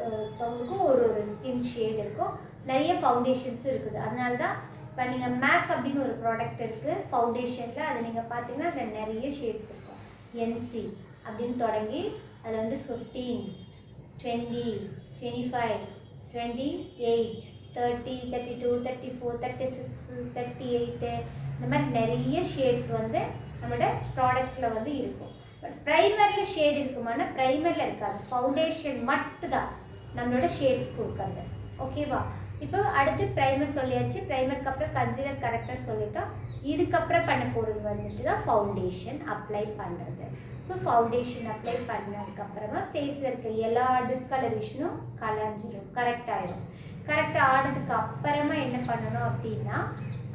S1: ஒருத்தவங்களுக்கும் ஒரு ஸ்கின் ஷேடு இருக்கும். நிறைய ஃபவுண்டேஷன்ஸும் இருக்குது. அதனால தான் இப்போ நீங்கள் மேக் அப்படின்னு ஒரு ப்ராடக்ட் இருக்குது ஃபவுண்டேஷனில், அது நீங்கள் பார்த்தீங்கன்னா அதில் நிறைய ஷேட்ஸ் இருக்கும். என்சி அப்படின்னு தொடங்கி அதில் வந்து 15, 20, 25, 28, 30, 32, 34, 36, 38 இந்த மாதிரி நிறைய ஷேட்ஸ் வந்து நம்மளோட ப்ராடக்டில் வந்து இருக்கும். பட் ப்ரைமரில் ஷேடு இருக்குமானா ப்ரைமரில் இருக்காது, ஃபவுண்டேஷன் மட்டும்தான் நம்மளோட ஷேட்ஸ் கொடுக்குறது. ஓகேவா? இப்போ அடுத்து ப்ரைமர் சொல்லியாச்சு. ப்ரைமருக்கு அப்புறம் கன்சீலர், கரெக்டர் சொல்லிட்டோம். இதுக்கப்புறம் பண்ண போகிறது வந்துட்டு தான் ஃபவுண்டேஷன் அப்ளை பண்ணுறது. ஸோ ஃபவுண்டேஷன் அப்ளை பண்ணதுக்கப்புறமா ஃபேஸில் இருக்க எல்லா டிஸ்கலரேஷனும் கலைஞ்சிடும், கரெக்ட் ஆகிடும். கரெக்ட் ஆனதுக்கு அப்புறமா என்ன பண்ணணும் அப்படின்னா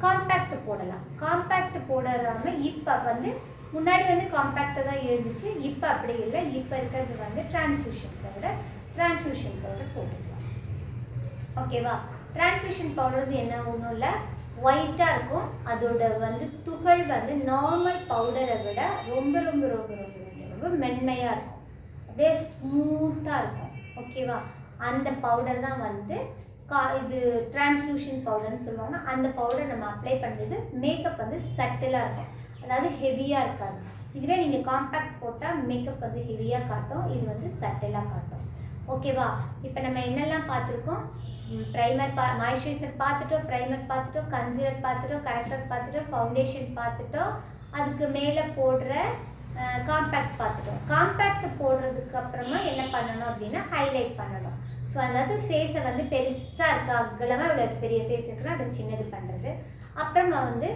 S1: காம்பேக்ட் போடலாம். காம்பேக்ட் போடாமல் இப்போ வந்து முன்னாடி வந்து காம்பேக்டாக தான் இருந்துச்சு, இப்போ அப்படி இல்லை. இப்போ இருக்கிறது வந்து டிரான்ஸ்லூஷன் பவுடர் போட்டுக்கலாம். ஓகேவா? டிரான்ஸ்லூஷன் பவுடர் வந்து என்ன ஒன்றும் இல்லை, ஒயிட்டாக இருக்கும். அதோட வந்து துகள் வந்து நார்மல் பவுடரை விட ரொம்ப ரொம்ப ரொம்ப ரொம்ப ரொம்ப ரொம்ப மென்மையாக இருக்கும், அப்படியே ஸ்மூத்தாக இருக்கும். ஓகேவா? அந்த பவுடர் தான் வந்து இது டிரான்ஸ்லூஷன் பவுடர்னு சொல்லுவாங்க. அந்த பவுடர் நம்ம அப்ளை பண்ணுறது மேக்கப் வந்து சட்டிலாக இருக்கும், அதாவது ஹெவியாக இருக்காது. இதுவே நீங்கள் காம்பேக்ட் போட்டால் மேக்கப் வந்து ஹெவியாக காட்டும், இது வந்து சட்டிலாக காட்டும். ஓகேவா? இப்போ நம்ம என்னெல்லாம் பார்த்துருக்கோம், ப்ரைமர் மாய்ஸ்சரைசர் பார்த்துட்டோம், ப்ரைமர் பார்த்துட்டோம், கன்சீலர் பார்த்துட்டோம், கரெக்டர் பார்த்துட்டோம், ஃபவுண்டேஷன் பார்த்துட்டோம், அதுக்கு மேலே போடுற காம்பேக்ட் பார்த்துட்டோம். காம்பேக்ட் போடுறதுக்கு அப்புறமா என்ன பண்ணணும் அப்படின்னா ஹைலைட் பண்ணணும். ஸோ அதாவது ஃபேஸை வந்து பெருசாக இருக்கா, அகலமாக இவ்வளோ பெரிய ஃபேஸ் இருக்குன்னா அதை சின்னது பண்ணுறது. அப்புறமா வந்து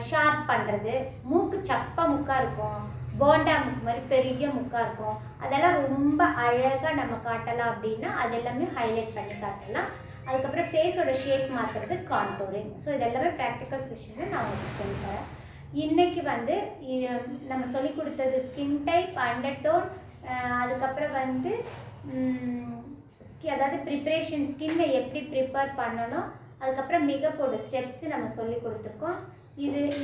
S1: ஷார்ப் பண்ணுறது. மூக்கு சப்பா முக்காக இருக்கும், போண்டா முக்கு மாதிரி பெரிய முக்காக இருக்கும், அதெல்லாம் ரொம்ப அழகாக நம்ம காட்டலாம் அப்படின்னா அது எல்லாமே ஹைலைட் பண்ணி காட்டலாம். அதுக்கப்புறம் ஃபேஸோட ஷேப் மாற்றுறது கான்டூரிங். ஸோ இதெல்லாமே ப்ராக்டிக்கல் செஷனில் நான் உங்களுக்கு சொல்லித்தரேன். இன்றைக்கி வந்து நம்ம சொல்லி கொடுத்தது ஸ்கின் டைப், அண்டர்டோன், அதுக்கப்புறம் வந்து அதாவது ப்ரிப்ரேஷன், ஸ்கின்னை எப்படி ப்ரிப்பேர் பண்ணணும், அதுக்கப்புறம் மேக்கப்போட ஸ்டெப்ஸு நம்ம சொல்லி கொடுத்துருக்கோம்.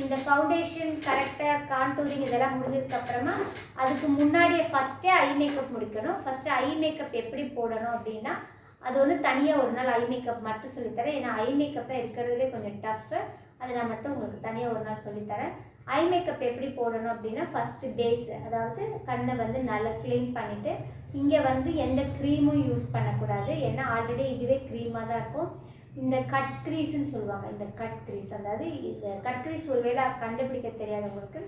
S1: இந்த ஃபவுண்டேஷன் கரெக்டாக கான்டூரிங் இதெல்லாம் முடிஞ்சதுக்கப்புறமா அதுக்கு முன்னாடியே ஃபஸ்ட்டே ஐ மேக்கப் முடிக்கணும். ஃபஸ்ட்டு ஐ மேக்கப் எப்படி போடணும் அப்படின்னா அது வந்து தனியாக ஒரு நாள் ஐ மேக்கப் மட்டும் சொல்லித்தரேன். ஏன்னா ஐ மேக்கப் தான் இருக்கிறதுலே கொஞ்சம் டஃப்பு, அதை நான் மட்டும் உங்களுக்கு தனியாக ஒரு நாள் சொல்லித்தரேன். ஐ மேக்கப் எப்படி போடணும் அப்படின்னா ஃபஸ்ட்டு பேஸு, அதாவது கண்ணை வந்து நல்லா க்ளீன் பண்ணிவிட்டு இங்கே வந்து எந்த க்ரீமும் யூஸ் பண்ணக்கூடாது, ஏன்னா ஆல்ரெடி இதுவே க்ரீமாக தான் இருக்கும். இந்த கட் க்ரீஸ்ன்னு சொல்லுவாங்க, இந்த கட் க்ரீஸ், அதாவது இந்த கட் க்ரீஸ் ஒருவேளை கண்டுபிடிக்க தெரியாதவங்களுக்கு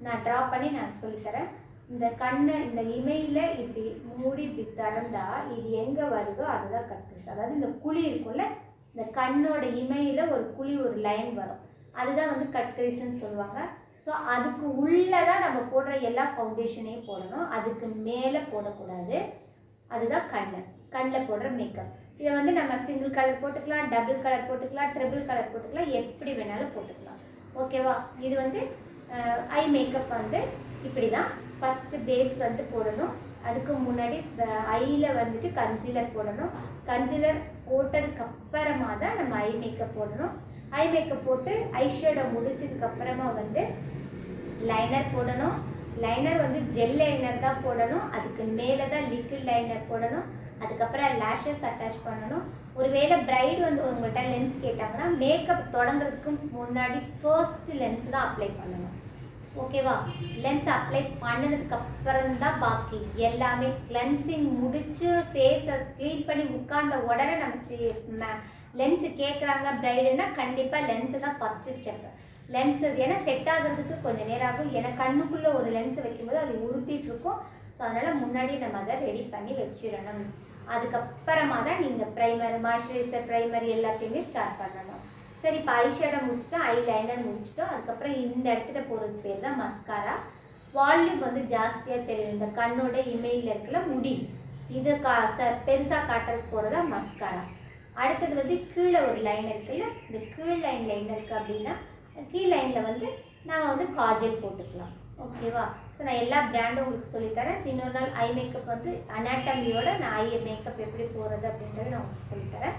S1: நான் ட்ரா பண்ணி நான் சொல்லித்தரேன். இந்த கண்ணை இந்த இமையில் இப்படி மூடி இப்படி திறந்தால் இது எங்கே வருதோ அதுதான் கட் க்ரீஸ். அதாவது இந்த குழி இருக்கும்ல, இந்த கண்ணோட இமையில் ஒரு குழி, ஒரு லைன் வரும், அதுதான் வந்து கட் க்ரீஸ்ன்னு சொல்லுவாங்க. ஸோ அதுக்கு உள்ளே தான் நம்ம போடுற எல்லா ஃபவுண்டேஷனையும் போடணும், அதுக்கு மேலே போடக்கூடாது. அதுதான் கண்ணில் போடுற மேக்கப். இதை வந்து நம்ம சிங்கிள் கலர் போட்டுக்கலாம், டபுள் கலர் போட்டுக்கலாம், ட்ரிபிள் கலர் போட்டுக்கலாம், எப்படி வேணாலும் போட்டுக்கலாம். ஓகேவா? இது வந்து ஐ மேக்கப் வந்து இப்படி தான். ஃபஸ்ட்டு பேஸ் வந்து போடணும், அதுக்கு முன்னாடி ஐயில் வந்துட்டு கன்சீலர் போடணும். கன்சீலர் போட்டதுக்கப்புறமா தான் நம்ம ஐ மேக்கப் போடணும். ஐ மேக்கப் போட்டு ஐ ஷேடோ முடிச்சதுக்கப்புறமா வந்து லைனர் போடணும். லைனர் வந்து ஜெல் லைனர் தான் போடணும், அதுக்கு மேலே தான் லிக்விட் லைனர் போடணும். அதுக்கப்புறம் லேஷஸ் அட்டாச் பண்ணணும். ஒருவேளை பிரைட் வந்து உங்கள்கிட்ட லென்ஸ் கேட்டாங்கன்னா மேக்கப் தொடங்குறதுக்கு முன்னாடி ஃபர்ஸ்ட் லென்ஸ் தான் அப்ளை பண்ணணும். ஓகேவா? லென்ஸ் அப்ளை பண்ணதுக்கப்புறம் தான் பாக்கி எல்லாமே. கிளென்சிங் முடித்து ஃபேஸை க்ளீன் பண்ணி உட்கார்ந்த உடனே நம்ம லென்ஸு கேட்குறாங்க பிரைடுன்னா கண்டிப்பாக லென்ஸு தான் ஃபஸ்ட்டு ஸ்டெப்பு. லென்ஸு ஏன்னா செட் ஆகிறதுக்கு கொஞ்சம் நேரம் ஆகும், ஏன்னா கண்ணுக்குள்ளே ஒரு லென்ஸை வைக்கும்போது அது உறுத்திட்டுருக்கும். ஸோ அதனால் முன்னாடி நம்ம அதை ரெடி பண்ணி வச்சிடணும். அதுக்கப்புறமா தான் நீங்கள் ப்ரைமர், மாய்ஸ்சரைசர், ப்ரைமர் எல்லாத்தையுமே ஸ்டார்ட் பண்ணணும். சரி, இப்போ ஐ ஷேடோ முடிச்சிட்டோம், ஐ லைனர் முடிச்சிட்டோம். அதுக்கப்புறம் இந்த இடத்துல போகிறது பேர் தான் மஸ்காரா. வால்யூம் வந்து ஜாஸ்தியாக தெரியும், இந்த கண்ணோட இமையில் இருக்கிற முடி இது பெருசாக காட்டுறதுக்கு போகிறதா மஸ்காரா. அடுத்தது வந்து கீழே ஒரு லைன் இருக்குல்ல, இந்த கீழ் லைனில் என்ன இருக்குது அப்படின்னா கீழ் லைனில் வந்து நான் வந்து காஜல் போட்டுக்கலாம். ஓகேவா? ஸோ நான் எல்லா பிராண்டும் உங்களுக்கு சொல்லித்தரேன். இன்னொரு நாள் ஐ மேக்கப் வந்து அனாட்டமியோட நான் ஐ மேக்கப் எப்படி போகிறது அப்படின்றத நான் உங்களுக்கு சொல்லித்தரேன்.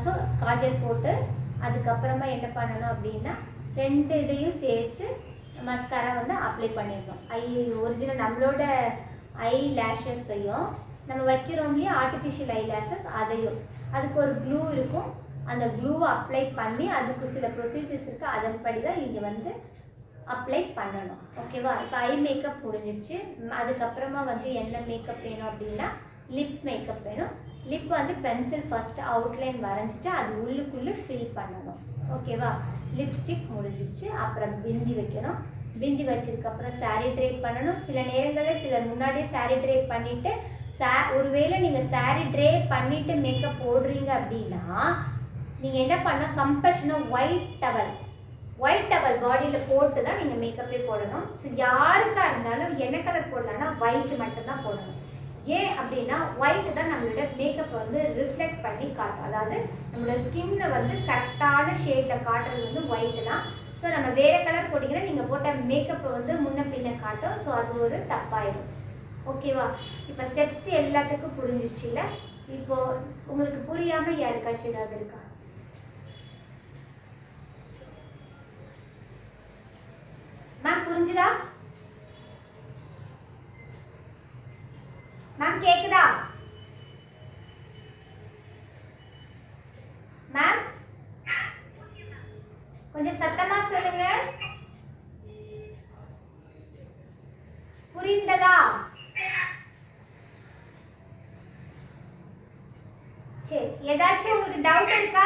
S1: ஸோ காஜல் போட்டு அதுக்கப்புறமா என்ன பண்ணணும் அப்படின்னா ரெண்டு இதையும் சேர்த்து மஸ்காரா வந்து அப்ளை பண்ணிடணும். ஒரிஜினல் நம்மளோட ஐ லேஷஸையும் நம்ம வைக்கிறோம் இல்லையா ஆர்டிஃபிஷியல் ஐ லேஷஸ், அதையும் அதுக்கு ஒரு க்ளூ இருக்கும், அந்த க்ளூவை அப்ளை பண்ணி அதுக்கு சில ப்ரொசீஜர்ஸ் இருக்குது, அதன்படி தான் இங்கே வந்து அப்ளை பண்ணணும். ஓகேவா? இப்போ ஐ மேக்கப் முடிஞ்சிச்சு. அதுக்கப்புறமா வந்து என்ன மேக்கப் வேணும் அப்படின்னா லிப் மேக்கப் வேணும். லிப் வந்து பென்சில் ஃபஸ்ட்டு அவுட்லைன் வரைஞ்சிட்டு அது உள்ளுக்குள்ளே ஃபில் பண்ணணும். ஓகேவா? லிப்ஸ்டிக் முடிஞ்சிச்சு. அப்புறம் பிந்தி வைக்கணும். பிந்தி வச்சதுக்கப்புறம் சாரீ ட்ரேப் பண்ணணும். சில நேரங்களில் சிலர் முன்னாடியே சாரீ ட்ரேப் பண்ணிவிட்டு ஒருவேளை நீங்கள் சாரீ ட்ரேப் பண்ணிவிட்டு மேக்கப் போடுறீங்க அப்படின்னா நீங்கள் என்ன பண்ணால் கம்பல்ஷனாக ஒயிட் டவல் பாடியில் போட்டு தான் நீங்கள் மேக்கப்பே போடணும். ஸோ யாருக்காக இருந்தாலும் என்ன கலர் போடலான்னா ஒயிட் மட்டும்தான் போடணும். ஏன் அப்படின்னா ஒயிட் தான் நம்மளோட மேக்கப் வந்து ரிஃப்ளெக்ட் பண்ணி காட்டும், அதாவது நம்மளோட ஸ்கின்னை வந்து கரெக்டான ஷேடில் காட்டுறது வந்து ஒயிட்டு தான். ஸோ நம்ம வேறு கலர் போட்டிங்கன்னா நீங்கள் போட்ட மேக்கப்பை வந்து முன்ன பின்ன காட்டும். ஸோ அது ஒரு தப்பாயிடும். ஓகேவா? இப்போ ஸ்டெப்ஸ் எல்லாத்துக்கும் புரிஞ்சிருச்சுல? இப்போது உங்களுக்கு புரியாமல் யாருக்காச்சும் ஏதாவது இருக்கா? மேம் புரிஞ்சுதா? மேம் கேக்குதா? மேம் கொஞ்சம் சத்தமா சொல்லுங்க. புரிந்ததா? சரி, ஏதாச்சும் உங்களுக்கு டவுட் இருக்கா?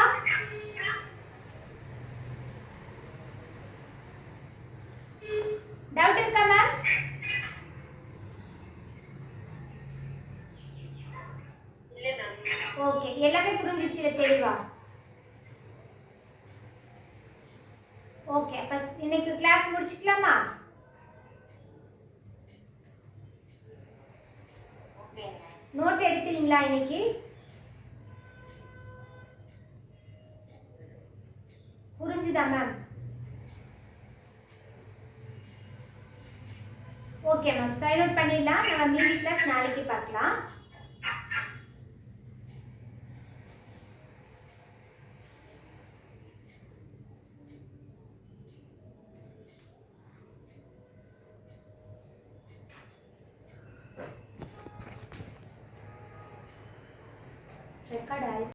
S1: டவுட் இருக்கா மேம்? ஓகே, எல்லாமே புரிஞ்சிச்சு தெளிவா? ஓகே, அப்ப இன்னைக்கு கிளாஸ் முடிச்சுக்கலாமா? நோட் எடுத்தீங்களா இன்னைக்கு? புரிஞ்சுதா ma'am? Okay ma'am, sign out பண்ணிடலாம். நம்ம மீதி கிளாஸ் நாளைக்கு பார்க்கலாம். ரெக்கார்ட் ஆயிடுச்சு.